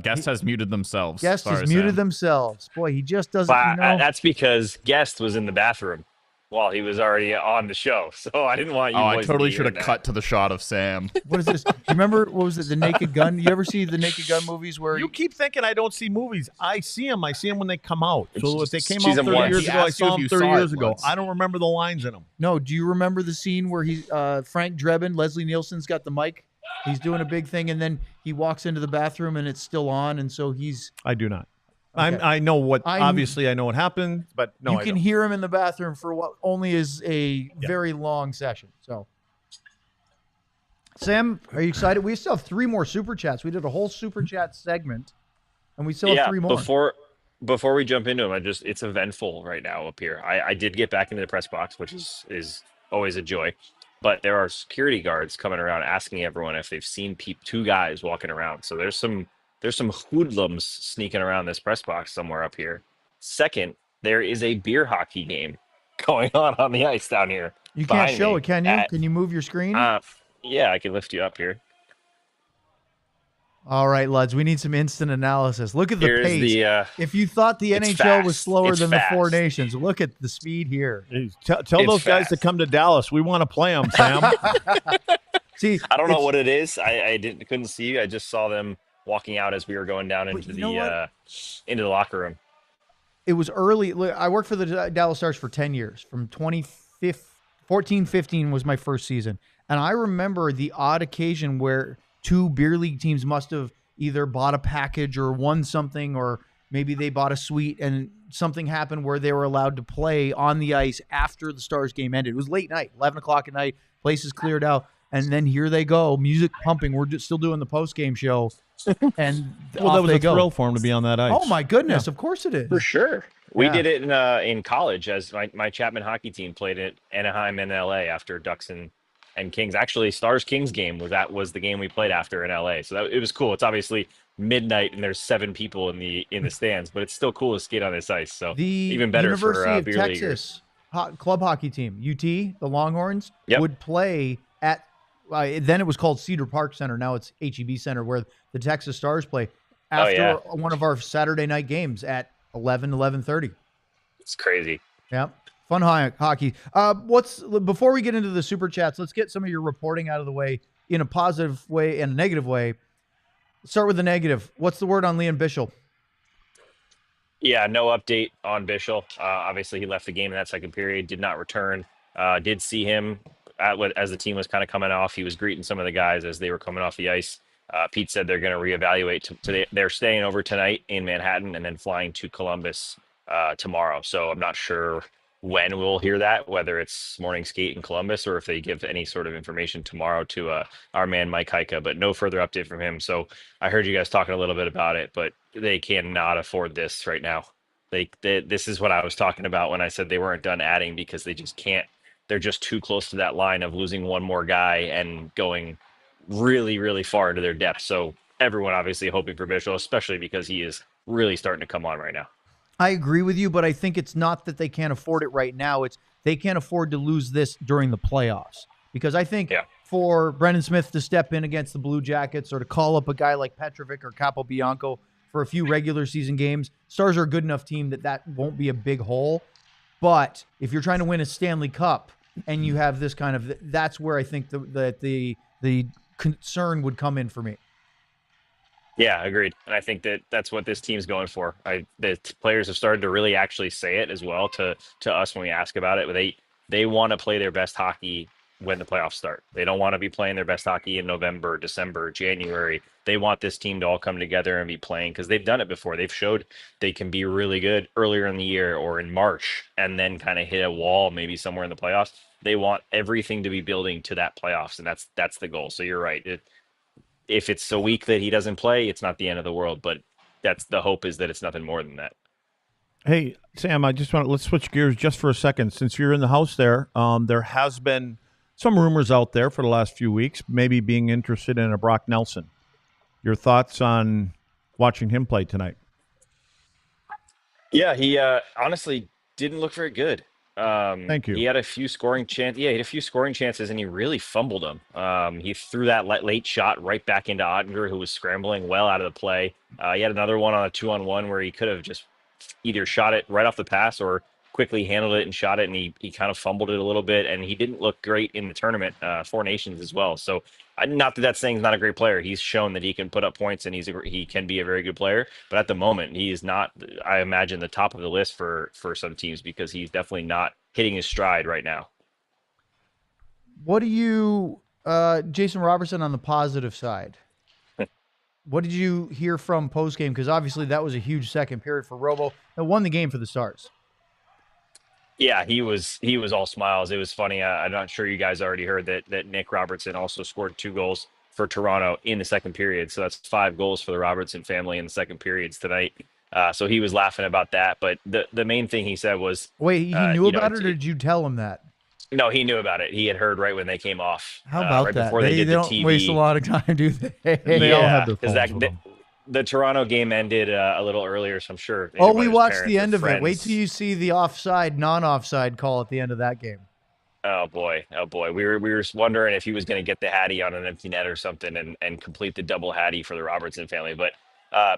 Guest has muted themselves. Guest has muted themselves. Boy, he just doesn't know. That's because Guest was in the bathroom while he was already on the show. So I didn't want you. I totally should have cut to the shot of Sam. What is this? You remember, what was it, The Naked Gun? You ever see the Naked Gun movies where... You keep thinking I don't see movies. I see them. I see them when they come out. So if they came out Season 30 one. years ago, I saw them 30 years ago. once. I don't remember the lines in them. No, do you remember the scene where Frank Drebin, Leslie Nielsen's got the mic? He's doing a big thing, and then he walks into the bathroom, and it's still on, and so he's... I do not. Okay. I know what, obviously I know what happened, but no, you can hear him in the bathroom for what only is a very long session. So, Sam, are you excited? We still have 3 more Super Chats. We did a whole Super Chat segment, and we still have 3 more. Before we jump into them, it's eventful right now up here. I did get back into the press box, which is always a joy. But there are security guards coming around asking everyone if they've seen 2 guys walking around. So there's some hoodlums sneaking around this press box somewhere up here. Second, there is a beer hockey game going on the ice down here. You can't show it, can you? Can you move your screen? Yeah, I can lift you up here. All right, Luds, we need some instant analysis. Look at the pace. If you thought the NHL was slower than the 4 nations, look at the speed here. Tell those guys to come to Dallas. We want to play them, Sam. See, I don't know what it is. I couldn't see you. I just saw them walking out as we were going down into the locker room. It was early. I worked for the Dallas Stars for 10 years. From 2014-15 was my first season. And I remember the odd occasion where 2 beer league teams must have either bought a package or won something, or maybe they bought a suite and something happened where they were allowed to play on the ice after the Stars game ended. It was late night, 11 o'clock at night, places cleared out. And then here they go, music pumping. We're still doing the post-game show. And that was a thrill for him to be on that ice. Oh, my goodness. Yeah. Of course it is. For sure. We did it in college as my Chapman hockey team played at Anaheim and LA after Ducks and Kings. Actually, Stars-Kings game was the game we played after in LA. So it was cool. It's obviously midnight and there's 7 people in the stands, but it's still cool to skate on this ice. So even better University for of beer Texas club hockey team, UT, the Longhorns, would play at then it was called Cedar Park Center. Now it's HEB Center, where the Texas Stars play after one of our Saturday night games at 11:30. It's crazy. Yeah, fun hockey. Before we get into the Super Chats, let's get some of your reporting out of the way in a positive way and a negative way. Let's start with the negative. What's the word on Lian Bichsel? Yeah, no update on Bichsel. Obviously, he left the game in that second period, did not return. Did see him as the team was kind of coming off. He was greeting some of the guys as they were coming off the ice. Pete said they're going to reevaluate today. They're staying over tonight in Manhattan and then flying to Columbus tomorrow. So I'm not sure when we'll hear that, whether it's morning skate in Columbus or if they give any sort of information tomorrow to our man Mike Heika, but no further update from him. So I heard you guys talking a little bit about it, but they cannot afford this right now. This is what I was talking about when I said they weren't done adding, because they just can't. They're just too close to that line of losing one more guy and going really, really far into their depth. So everyone obviously hoping for Bichsel, especially because he is really starting to come on right now. I agree with you, but I think it's not that they can't afford it right now. It's they can't afford to lose this during the playoffs, because I think for Brendan Smith to step in against the Blue Jackets or to call up a guy like Petrovic or Capobianco for a few regular season games, Stars are a good enough team that won't be a big hole. But if you're trying to win a Stanley Cup and you have this kind of, that's where I think the concern would come in for me. Yeah, agreed. And I think that's what this team's going for. The players have started to really actually say it as well to us when we ask about it. They want to play their best hockey when the playoffs start. They don't want to be playing their best hockey in November, December, January. They want this team to all come together and be playing because they've done it before. They've showed they can be really good earlier in the year or in March and then kind of hit a wall maybe somewhere in the playoffs. They want everything to be building to that playoffs, and that's the goal. So you're right. If it's a week that he doesn't play, it's not the end of the world, but that's the hope, is that it's nothing more than that. Hey, Sam, let's switch gears just for a second. Since you're in the house there has been some rumors out there for the last few weeks, maybe being interested in a Brock Nelson. Your thoughts on watching him play tonight? Yeah, he honestly didn't look very good. Thank you. He had a few scoring chances. Yeah, he had a few scoring chances, and he really fumbled them. He threw that late shot right back into Oettinger, who was scrambling well out of the play. He had another one on a 2-on-1 where he could have just either shot it right off the pass or quickly handled it and shot it, and he kind of fumbled it a little bit, and he didn't look great in the tournament, Four Nations as well. So not that that's saying he's not a great player. He's shown that he can put up points and he can be a very good player. But at the moment, he is not, I imagine, the top of the list for some teams, because he's definitely not hitting his stride right now. What do you, Jason Robertson, on the positive side? What did you hear from postgame? Because obviously that was a huge second period for Robo that won the game for the Stars. Yeah, he was all smiles. It was funny. I'm not sure you guys already heard that Nick Robertson also scored 2 goals for Toronto in the second period. So that's 5 goals for the Robertson family in the second periods tonight. So he was laughing about that. But the main thing he said was, wait, he knew about it, or did you tell him that? No, he knew about it. He had heard right when they came off. How about right that? Before they did don't the TV. Waste a lot of time, do they? They all have their phones. The Toronto game ended a little earlier, so I'm sure. Oh, we watched the end of it. Wait till you see the non-offside call at the end of that game. Oh boy. We were wondering if he was going to get the Hattie on an empty net or something and complete the double Hattie for the Robertson family. But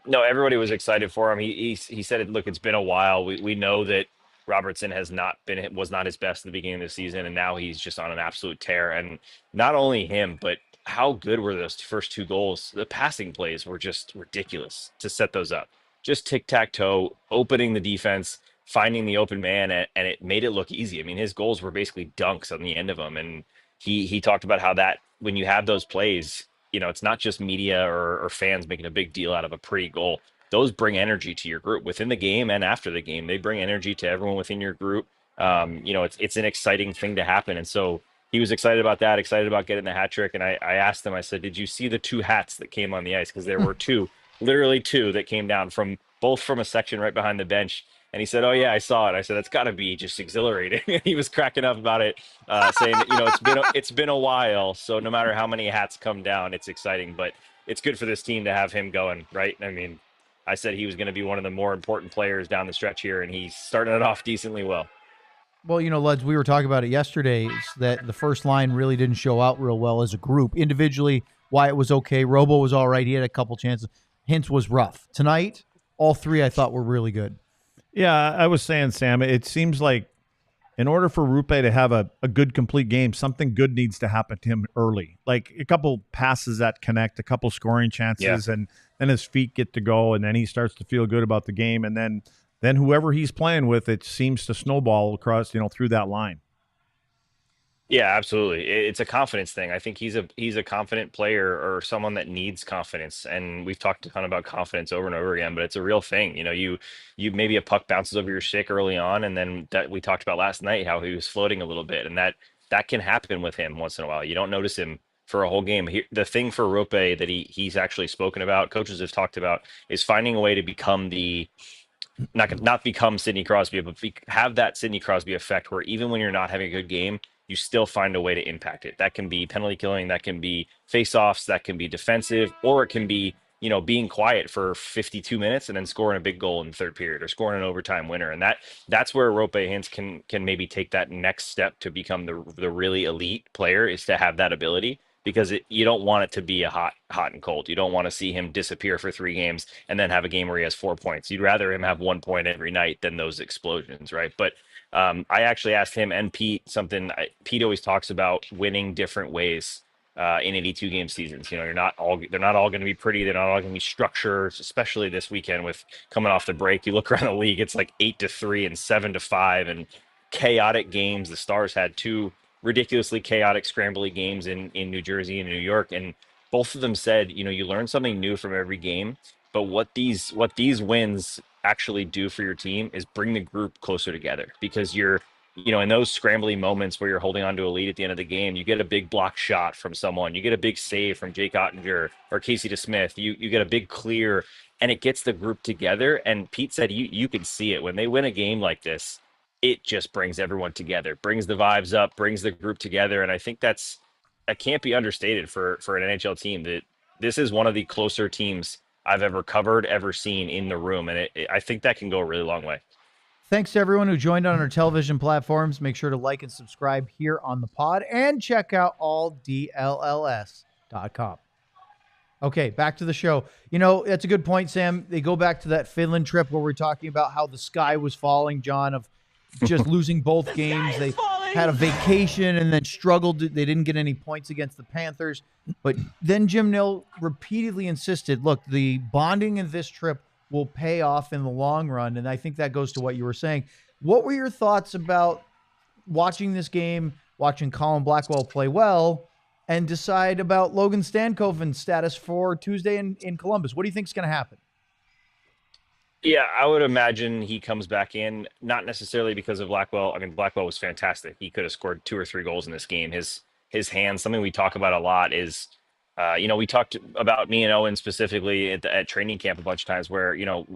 no, everybody was excited for him. He said, look, it's been a while. We know that Robertson was not his best at the beginning of the season, and now he's just on an absolute tear. And not only him, but how good were those first 2 goals? The passing plays were just ridiculous to set those up. Just tic-tac-toe, opening the defense, finding the open man, and it made it look easy. I mean, his goals were basically dunks on the end of them. And he talked about how that when you have those plays, it's not just media or fans making a big deal out of a pretty goal. Those bring energy to your group within the game and after the game. They bring energy to everyone within your group. It's an exciting thing to happen. And so he was excited about that, excited about getting the hat trick. And I asked him, I said, did you see the 2 hats that came on the ice? Because there were 2, literally 2 that came down from a section right behind the bench. And he said, oh, yeah, I saw it. I said, that's got to be just exhilarating. He was cracking up about it, saying that, it's been a while. So no matter how many hats come down, it's exciting. But it's good for this team to have him going, right? I mean, I said he was going to be one of the more important players down the stretch here, and he's starting it off decently well. Well, Luds, we were talking about it yesterday, that the first line really didn't show out real well as a group. Individually, Wyatt was okay. Robo was all right. He had a couple chances. Hintz was rough. Tonight, all 3 I thought were really good. Yeah, I was saying, Sam, it seems like in order for Rupe to have a good, complete game, something good needs to happen to him early. Like a couple passes that connect, a couple scoring chances, and then his feet get to go, and then he starts to feel good about the game, and then whoever he's playing with, it seems to snowball across, through that line. Yeah, absolutely. It's a confidence thing. I think he's a confident player, or someone that needs confidence. And we've talked a ton about confidence over and over again, but it's a real thing. You maybe a puck bounces over your stick early on, and then that we talked about last night, how he was floating a little bit, and that can happen with him once in a while. You don't notice him for a whole game. The thing for Rope that he's actually spoken about, coaches have talked about, is finding a way to become not become Sidney Crosby, but have that Sidney Crosby effect, where even when you're not having a good game, you still find a way to impact it. That can be penalty killing, that can be face-offs, that can be defensive, or it can be, being quiet for 52 minutes and then scoring a big goal in the third period, or scoring an overtime winner. And that's where Rope Hintz can maybe take that next step to become the really elite player, is to have that ability, because you don't want it to be a hot and cold. You don't want to see him disappear for 3 games and then have a game where he has 4 points. You'd rather him have 1 point every night than those explosions, right? But I actually asked him and Pete something. Pete always talks about winning different ways in 82 game seasons. They're not all going to be pretty. They're not all going to be structured, especially this weekend with coming off the break. You look around the league, it's like 8-3 and 7-5 and chaotic games. The Stars had 2 ridiculously chaotic, scrambly games in New Jersey and New York, and both of them said, you learn something new from every game. But what these wins actually do for your team is bring the group closer together, because you're, in those scrambly moments where you're holding on to a lead at the end of the game, you get a big block shot from someone, you get a big save from Jake Oettinger or Casey DeSmith, you get a big clear, and it gets the group together. And Pete said you can see it when they win a game like this. It just brings everyone together, brings the vibes up, brings the group together. And I think that can't be understated for an NHL team, that this is one of the closer teams I've ever covered, ever seen in the room. And I think that can go a really long way. Thanks to everyone who joined on our television platforms. Make sure to like and subscribe here on the pod, and check out alldlls.com. Okay, back to the show. That's a good point, Sam. They go back to that Finland trip where we're talking about how the sky was falling, John, of just losing both games. They had a vacation and then struggled. They didn't get any points against the Panthers. But then Jim Nill repeatedly insisted, look, the bonding in this trip will pay off in the long run. And I think that goes to what you were saying. What were your thoughts about watching this game, watching Colin Blackwell play well, and decide about Logan Stankoven's status for Tuesday in Columbus? What do you think is going to happen? Yeah, I would imagine he comes back in, not necessarily because of Blackwell. I mean, Blackwell was fantastic. He could have scored 2 or 3 goals in this game. His hands, something we talk about a lot is, we talked about me and Owen specifically at training camp a bunch of times where,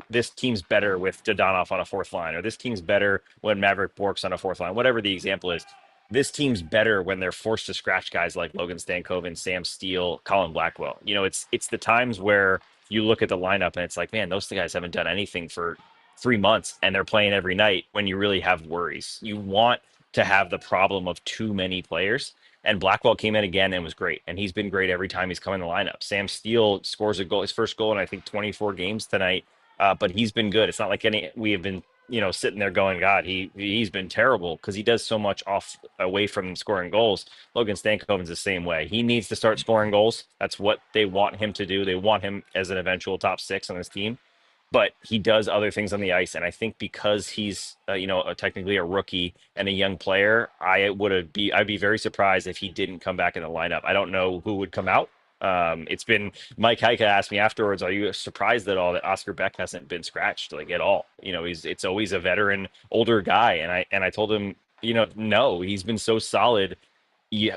this team's better with Dodonov on a 4th line, or this team's better when Maverick Bourque's on a 4th line, whatever the example is. This team's better when they're forced to scratch guys like Logan Stankoven, Sam Steele, Colin Blackwell. It's the times where you look at the lineup and it's like, man, those guys haven't done anything for 3 months and they're playing every night, when you really have worries. You want to have the problem of too many players. And Blackwell came in again and was great. And he's been great every time he's come in the lineup. Sam Steele scores a goal, his first goal in, I think, 24 games tonight. But he's been good. It's not like we have been, sitting there going, God, he's been terrible, because he does so much away from scoring goals. Logan Stankoven's the same way. He needs to start scoring goals. That's what they want him to do. They want him as an eventual top 6 on this team. But he does other things on the ice. And I think because he's, technically a rookie and a young player, I'd be very surprised if he didn't come back in the lineup. I don't know who would come out. It's been, Mike Heika asked me afterwards, are you surprised at all that Oscar Beck hasn't been scratched at all? It's always a veteran, older guy. And I told him, no, he's been so solid.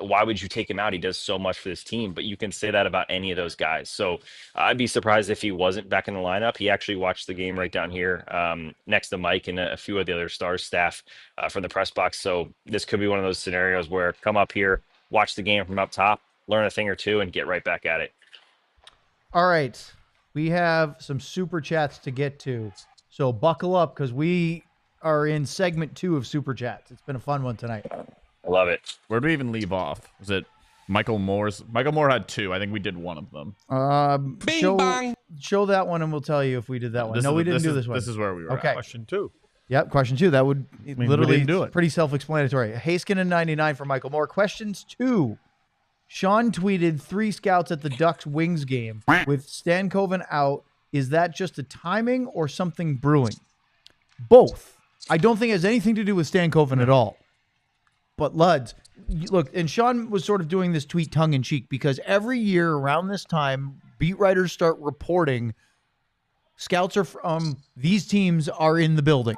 Why would you take him out? He does so much for this team. But you can say that about any of those guys. So I'd be surprised if he wasn't back in the lineup. He actually watched the game right down here next to Mike and a few of the other Stars staff from the press box. So this could be one of those scenarios where come up here, watch the game from up top, learn a thing or two, and get right back at it. All right. We have some super chats to get to. So buckle up, because we are in segment 2 of super chats. It's been a fun one tonight. I love it. Where do we even leave off? Was it Michael Moore's? Michael Moore had 2. I think we did one of them. Show that one and we'll tell you if we did that one. We didn't do this one. This is where we were. Okay. Question 2. Yep, question 2. That would literally do it. Pretty self-explanatory. Haskin in 99 for Michael Moore. Questions 2. Sean tweeted 3 scouts at the Ducks Wings game with Stankoven out. Is that just a timing or something brewing? Both. I don't think it has anything to do with Stankoven at all. But Luds, look, and Sean was sort of doing this tweet tongue-in-cheek, because every year around this time, beat writers start reporting scouts are from these teams are in the building.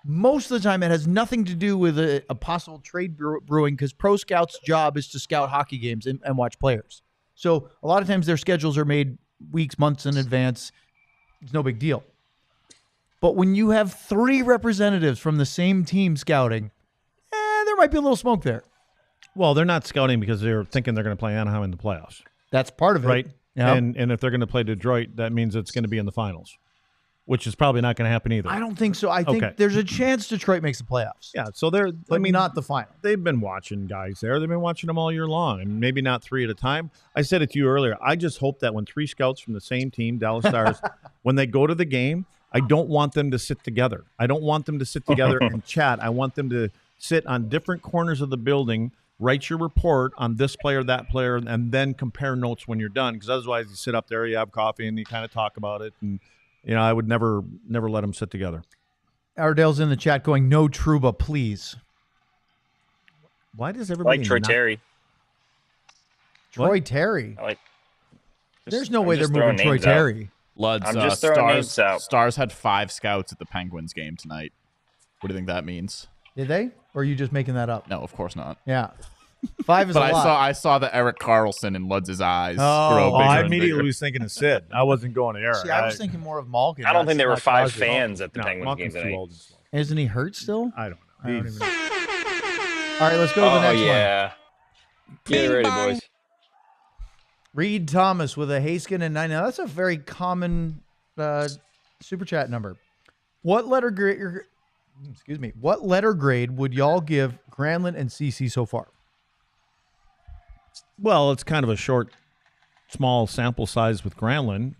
Most of the time, it has nothing to do with a possible trade brewing, because pro scouts' job is to scout hockey games and watch players. So a lot of times their schedules are made weeks, months in advance. It's no big deal. But when you have 3 representatives from the same team scouting, there might be a little smoke there. Well, they're not scouting because they're thinking they're going to play Anaheim in the playoffs. That's part of it. Right? Yep. And if they're going to play Detroit, that means it's going to be in the finals, which is probably not going to happen either. I don't think so. I think there's a chance Detroit makes the playoffs. Yeah, so they're not the final. They've been watching guys there. They've been watching them all year long, and maybe not 3 at a time. I said it to you earlier. I just hope that when 3 scouts from the same team, Dallas Stars, when they go to the game, I don't want them to sit together. I don't want them to sit together and chat. I want them to sit on different corners of the building, write your report on this player, that player, and then compare notes when you're done. Because otherwise, you sit up there, you have coffee, and you kind of talk about it. And I would never let them sit together. Ardell's in the chat going, "No Trouba, please." Why does everybody like Troy Terry? Troy Terry. There's no way they're moving Troy Terry. Luds, I'm just throwing names out. Stars had 5 scouts at the Penguins game tonight. What do you think that means? Did they? Or are you just making that up? No, of course not. Yeah. 5 is a lot. I saw the Erik Karlsson in Luds' eyes grow grow bigger I and immediately bigger. was thinking of Sid. I wasn't going to Eric. See, I was thinking more of Malkin. I don't think there were That's 5 Crosby. fans at the Penguins game Malkin's too tonight. old and slow. Isn't he hurt still? I don't know. I don't even know. All right, let's go to the next one. Get ready, boys. Reed Thomas with a Haskin and 9. Now, that's a very common super chat number. What letter grade would y'all give Granlund and CC so far? Well, it's kind of a short, small sample size with Granlund.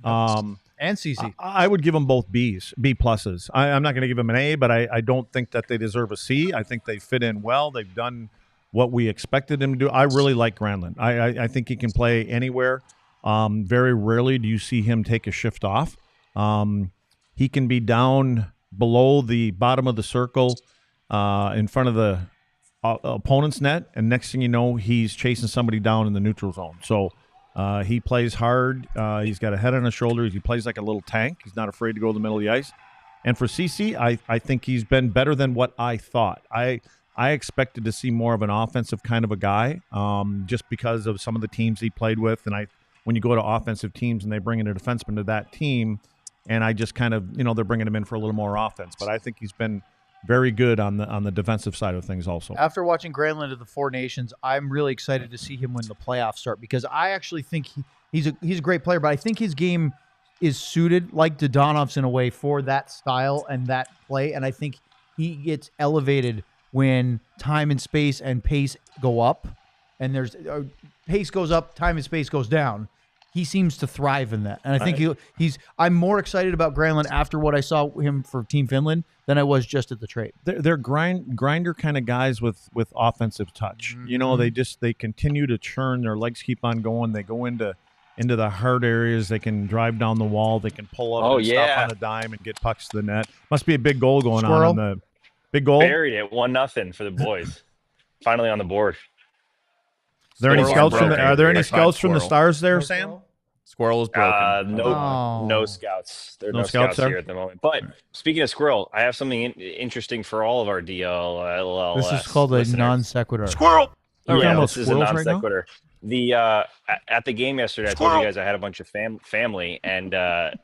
And CC. I would give them both Bs, B pluses. I'm not going to give them an A, but I don't think that they deserve a C. I think they fit in well. They've done what we expected them to do. I really like Granlund. I think he can play anywhere. Very rarely do you see him take a shift off. He can be down below the bottom of the circle in front of the opponent's net, and next thing you know, he's chasing somebody down in the neutral zone. So he plays hard. He's got a head on his shoulders. He plays like a little tank. He's not afraid to go to the middle of the ice. And for CC, I think he's been better than what I thought. I expected to see more of an offensive kind of a guy just because of some of the teams he played with. And when you go to offensive teams and they bring in a defenseman to that team, and I just kind of, they're bringing him in for a little more offense. But I think he's been very good on the defensive side of things also. After watching Granlund of the Four Nations, I'm really excited to see him when the playoffs start because I actually think he's a great player, but I think his game is suited like Dodonov's in a way for that style and that play, and I think he gets elevated when time and space and pace go up, and there's pace goes up, time and space goes down. He seems to thrive in that, and I think I'm more excited about Granlund after what I saw him for Team Finland than I was just at the trade. They're grinder kind of guys with offensive touch. Mm-hmm. They continue to churn. Their legs keep on going. They go into the hard areas. They can drive down the wall. They can pull up and stop on a dime and get pucks to the net. Must be a big goal going on the big goal. Buried it 1-0 for the boys. Finally on the board. Are there any scouts from the Stars there, Sam? Squirrel is broken. No scouts. There are no scouts here at the moment. But speaking of Squirrel, I have something interesting for all of our DLLs. This is called listeners. a non sequitur. Squirrel. This is a non sequitur. At the game yesterday, I told you guys I had a bunch of family, and a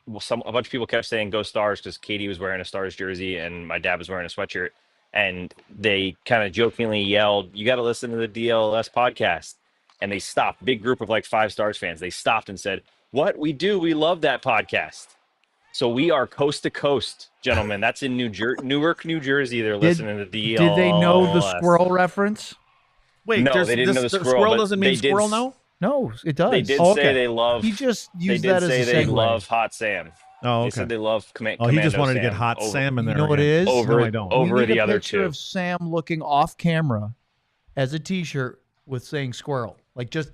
bunch of people kept saying "Go Stars" because Katie was wearing a Stars jersey and my dad was wearing a sweatshirt, and they kind of jokingly yelled, "You got to listen to the DLS podcast." And they stopped. Big group of like 5 Stars fans. They stopped and said, "What we do? We love that podcast." So we are coast to coast, gentlemen. That's in Newark, New Jersey. They're listening to the DLS. Did they know the squirrel reference? Wait, no, they didn't know the squirrel doesn't mean squirrel now? No, it does. They did say they love. He just used they did that as say a they segue. love Hot Sam. Oh, okay. They said they love Commando he just wanted to get Sam Hot Sam in there. You know what it is? No, I don't. Over we need the a other picture two. of Sam looking off camera as a T-shirt with saying "squirrel," like just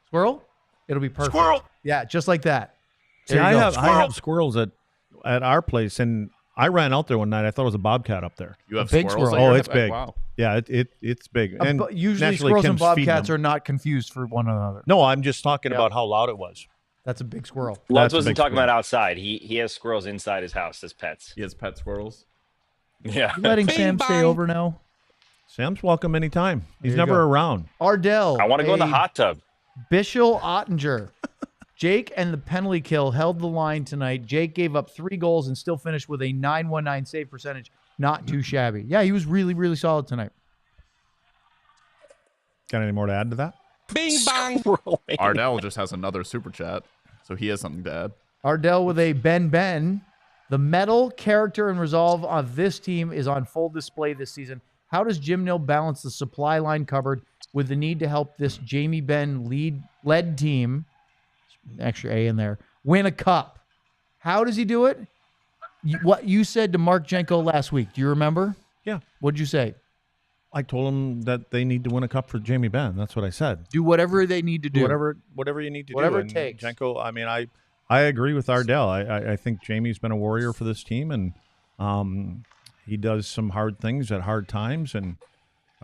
squirrel. It'll be perfect. Squirrel. Yeah, just like that. See, There you I go. have squirrels at our place, and I ran out there one night. I thought it was a bobcat up there. You have big squirrels? squirrel. Oh, it's big. Wow. Yeah, it's big. And usually naturally, squirrels and Kim's feeding bobcats them. are not confused for one another. No, I'm just talking about how loud it was. That's a big squirrel. Lutz a wasn't big talking squirrel. about outside. He has squirrels inside his house as pets. He has pet squirrels. Yeah. You letting Sam stay over now? Sam's welcome anytime. He's There you never go. around. Ardell. I want to go in the hot tub. Bichsel Oettinger. Jake and the penalty kill held the line tonight. Jake gave up 3 goals and still finished with a .919 save percentage. Not too shabby. Yeah, he was really, really solid tonight. Got any more to add to that? Bing bang. Ardell just has another super chat, so he has something to add. Ardell with a Ben. The mettle, character, and resolve of this team is on full display this season. How does Jim Nill balance the supply line cupboard with the need to help this Jamie Benn led team, extra A in there, win a cup? How does he do it? What you said to Mark Jenko last week, do you remember? Yeah. What'd you say? I told him that they need to win a cup for Jamie Benn. That's what I said. Do whatever they need to do. Whatever you need to Whatever do. it takes. Jenko, I mean, I agree with Ardell. I think Jamie's been a warrior for this team, and he does some hard things at hard times, and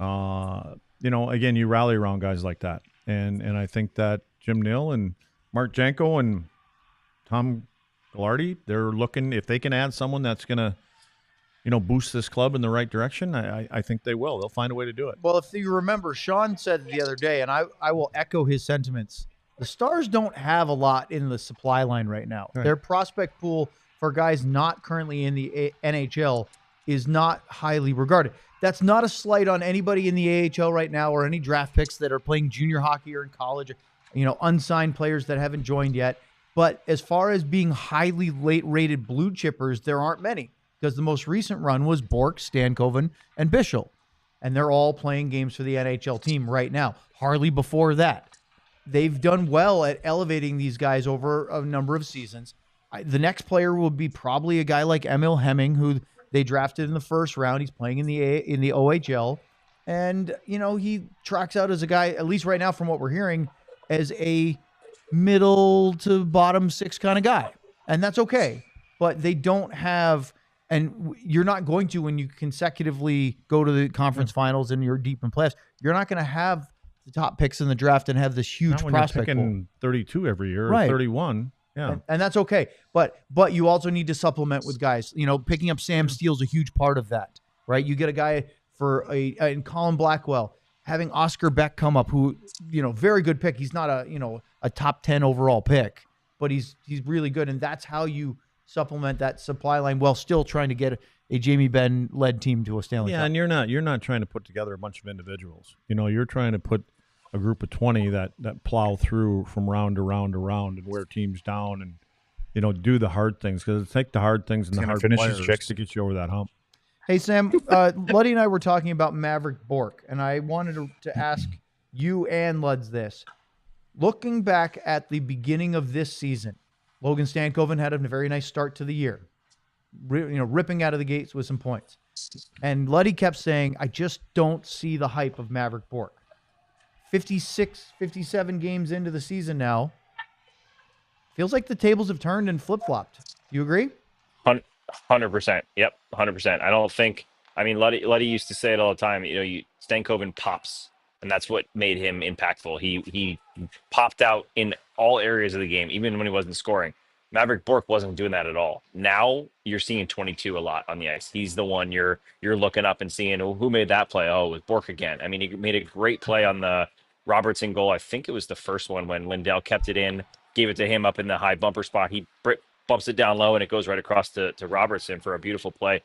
Again, you rally around guys like that. And I think that Jim Nill and Mark Janko and Tom Ghilardi, they're looking, if they can add someone that's going to, boost this club in the right direction, I think they will. They'll find a way to do it. Well, if you remember, Sean said the other day, and I will echo his sentiments, the Stars don't have a lot in the supply line right now. Right. Their prospect pool for guys not currently in the NHL is not highly regarded. That's not a slight on anybody in the AHL right now or any draft picks that are playing junior hockey or in college, unsigned players that haven't joined yet. But as far as being highly late-rated blue chippers, there aren't many, because the most recent run was Bourque, Stankoven, and Bichsel. And they're all playing games for the NHL team right now. Hardly before that. They've done well at elevating these guys over a number of seasons. The next player will be probably a guy like Emil Hemming, who they drafted in the first round. He's playing in the OHL. And, he tracks out as a guy, at least right now from what we're hearing, as a middle to bottom six kind of guy. And that's okay. But they don't have, and you're not going to, when you consecutively go to the conference finals and you're deep in playoffs, you're not going to have the top picks in the draft and have this huge prospect pool. You're picking 32 every year, right? Or 31. Yeah. And that's okay. But you also need to supplement with guys. Picking up Sam Steele's a huge part of that, right? You get a guy in Colin Blackwell, having Oscar Beck come up, who, very good pick. He's not a top 10 overall pick, but he's really good. And that's how you supplement that supply line while still trying to get a Jamie Benn led team to a Stanley Cup. And you're not trying to put together a bunch of individuals. You're trying to put a group of 20 that plow through from round to round to round and wear teams down and, do the hard things, because it takes the hard things and the hard players to get you over that hump. Hey, Sam, Luddy and I were talking about Maverick Bourque, and I wanted to ask you and Luds this. Looking back at the beginning of this season, Logan Stankoven had a very nice start to the year, ripping out of the gates with some points. And Luddy kept saying, I just don't see the hype of Maverick Bourque. 56, 57 games into the season now. Feels like the tables have turned and flip-flopped. You agree? 100%. Yep, 100%. I don't think, Luddy used to say it all the time, Stankoven pops, and that's what made him impactful. He popped out in all areas of the game, even when he wasn't scoring. Maverick Bourque wasn't doing that at all. Now you're seeing 22 a lot on the ice. He's the one you're looking up and seeing, who made that play? Oh, it was Bourque again. He made a great play on the Robertson goal. I think it was the first one when Lindell kept it in, gave it to him up in the high bumper spot. He bumps it down low and it goes right across to Robertson for a beautiful play.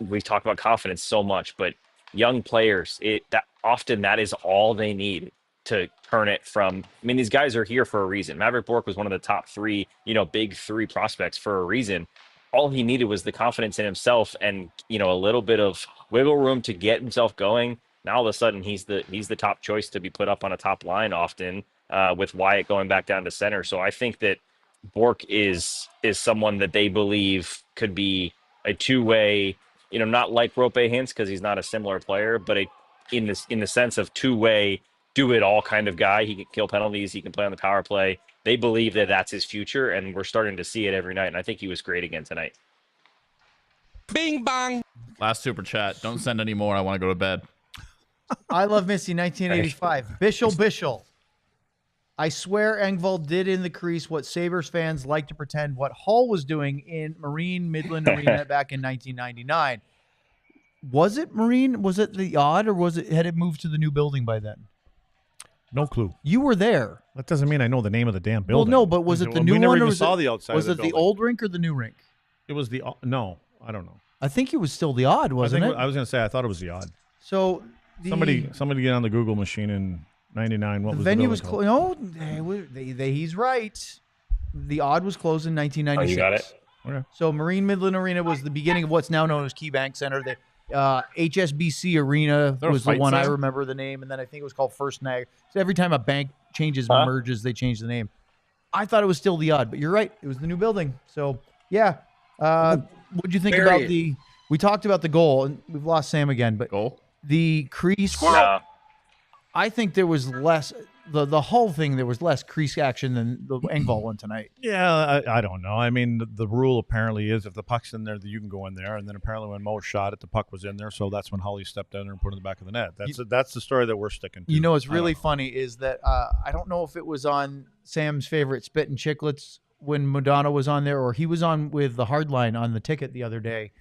We've talked about confidence so much, but young players, that is all they need to turn it from. These guys are here for a reason. Maverick Bourque was one of the top three, big three prospects for a reason. All he needed was the confidence in himself and, a little bit of wiggle room to get himself going. Now all of a sudden he's the top choice to be put up on a top line often, with Wyatt going back down to center. So I think that Bourque is someone that they believe could be a two-way, not like Rope Hintz because he's not a similar player, but in the sense of two-way, do-it-all kind of guy. He can kill penalties. He can play on the power play. They believe that that's his future, and we're starting to see it every night, and I think he was great again tonight. Bing, bang. Last super chat. Don't send any more. I want to go to bed. I Love Missy, 1985. Bichsel. I swear Engvall did in the crease what Sabres fans like to pretend what Hull was doing in Marine Midland Arena back in 1999. Was it Marine? Was it the odd, or had it moved to the new building by then? No clue. You were there. That doesn't mean I know the name of the damn building. Well, no, but was it the new one? We never or even was saw it, the outside was of the it building. the old rink or the new rink? It was no, I don't know. I think it was still the odd, wasn't it? I was going to say I thought it was the odd. So somebody get on the Google machine in '99. What the was venue the was closed? No, he's right. The odd was closed in 1996. Oh, you got it. Okay. So Marine Midland Arena was the beginning of what's now known as KeyBank Center. The HSBC Arena was the one I remember the name, and then I think it was called First Niagara. So every time a bank merges, they change the name. I thought it was still the odd, but you're right. It was the new building. So, yeah. What did you think about we talked about the goal, and we've lost Sam again, but goal? The crease. No. I think there was less. the whole thing, there was less crease action than the Engvall one tonight. Yeah, I don't know. I mean, the rule apparently is if the puck's in there, that you can go in there. And then apparently when Mo shot it, the puck was in there. So that's when Holly stepped down there and put it in the back of the net. That's the story that we're sticking to. You know what's really funny is that I don't know if it was on Sam's favorite Spit and Chicklets when Modano was on there, or he was on with the Hardline on the ticket the other day.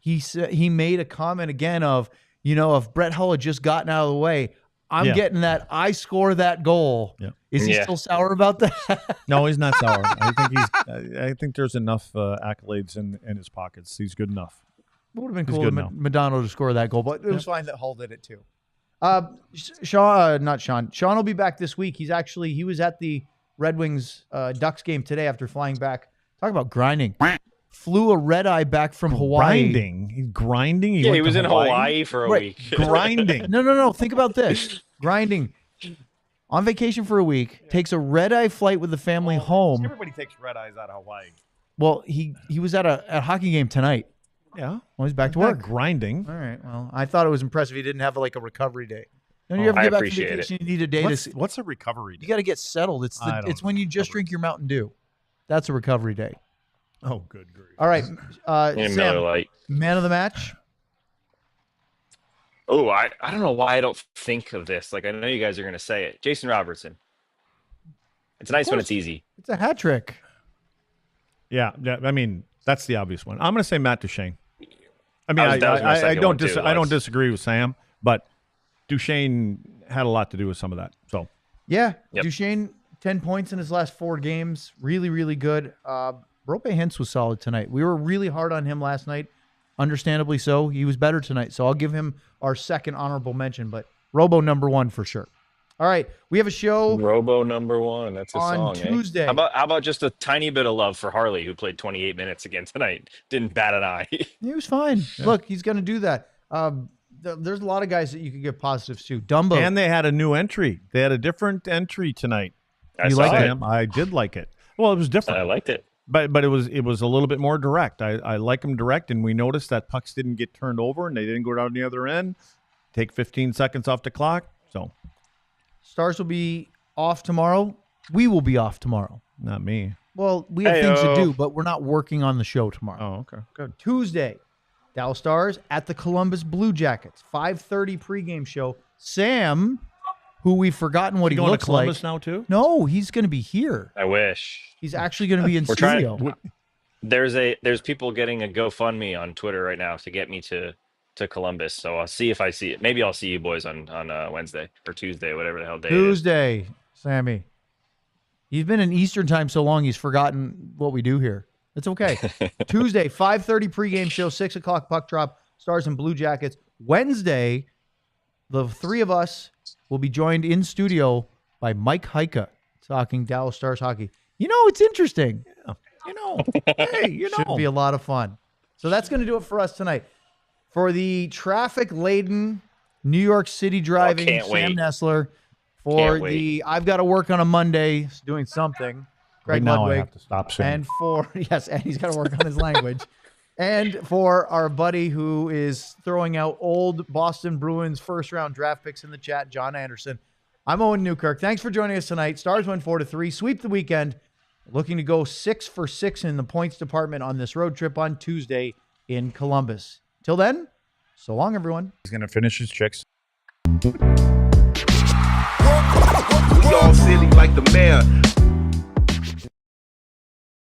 He made a comment again of, if Brett Hull had just gotten out of the way, I'm getting that. I score that goal. Yeah. Is he still sour about that? No, he's not sour. I think there's enough accolades in his pockets. He's good enough. It would have been cool for Modano to score that goal, but it was fine that Hull did it too. Sean will be back this week. He was at the Red Wings Ducks game today after flying back. Talk about grinding. Flew a red eye back from Hawaii. Grinding? He was in Hawaii for a week. Grinding. No. Think about this. Grinding. On vacation for a week, takes a red eye flight with the family home. Everybody takes red eyes out of Hawaii. Well, he was at a hockey game tonight. Yeah. Well, he's back to work. Grinding. All right. Well, I thought it was impressive he didn't have a recovery day. Don't you ever get back from vacation, you need a day what's a recovery day? You got to get settled. It's when you just drink your Mountain Dew. That's a recovery day. Oh, good grief. All right. Sam, Miller Lite. Man of the match? Oh, I don't know why I don't think of this. I know you guys are going to say it. Jason Robertson. It's nice when it's easy. It's a hat trick. Yeah. I mean, that's the obvious one. I'm going to say Matt Duchene. I mean, I don't disagree with Sam, but Duchene had a lot to do with some of that. So, yeah, Duchene, 10 points in his last 4 games. Really, really good. Rope Hintz was solid tonight. We were really hard on him last night. Understandably so. He was better tonight. So I'll give him our second honorable mention, but Robo number 1 for sure. All right. We have a show. Robo number 1. That's a on song. Tuesday. How about just a tiny bit of love for Harley, who played 28 minutes again tonight? Didn't bat an eye. He was fine. Yeah. Look, he's going to do that. There's a lot of guys that you could give positives to. Dumbo. And they had a new entry. They had a different entry tonight. You liked him? I did like it. Well, it was different. I liked it. But it was a little bit more direct. I like him direct, and we noticed that pucks didn't get turned over, and they didn't go down the other end. Take 15 seconds off the clock. So, Stars will be off tomorrow. We will be off tomorrow. Not me. Well, we have things to do, but we're not working on the show tomorrow. Oh, okay. Good. Tuesday, Dallas Stars at the Columbus Blue Jackets. 5:30 pregame show. Sam, who we've forgotten what he looks to Columbus like. now too? No, he's going to be here. I wish. He's actually going to be in studio. There's people getting a GoFundMe on Twitter right now to get me to Columbus. So I'll see if I see it. Maybe I'll see you boys on Wednesday or Tuesday, whatever the hell day Tuesday, Sammy. He's been in Eastern time so long he's forgotten what we do here. It's okay. Tuesday, 5:30 pregame show, 6 o'clock puck drop, Stars and Blue Jackets. Wednesday, the 3 of us will be joined in studio by Mike Heika talking Dallas Stars hockey. It's interesting. Should be a lot of fun. So that's going to do it for us tonight. For the traffic-laden New York City driving Sam Nestler, for the I've got to work on a Monday doing something, Craig Ludwig. I have to stop saying. And he's got to work on his language. And for our buddy who is throwing out old Boston Bruins first-round draft picks in the chat, John Anderson, I'm Owen Newkirk. Thanks for joining us tonight. Stars win 4-3. Sweep the weekend. Looking to go 6 for 6 in the points department on this road trip on Tuesday in Columbus. Till then, so long, everyone. He's going to finish his chicks. We all silly like the mayor.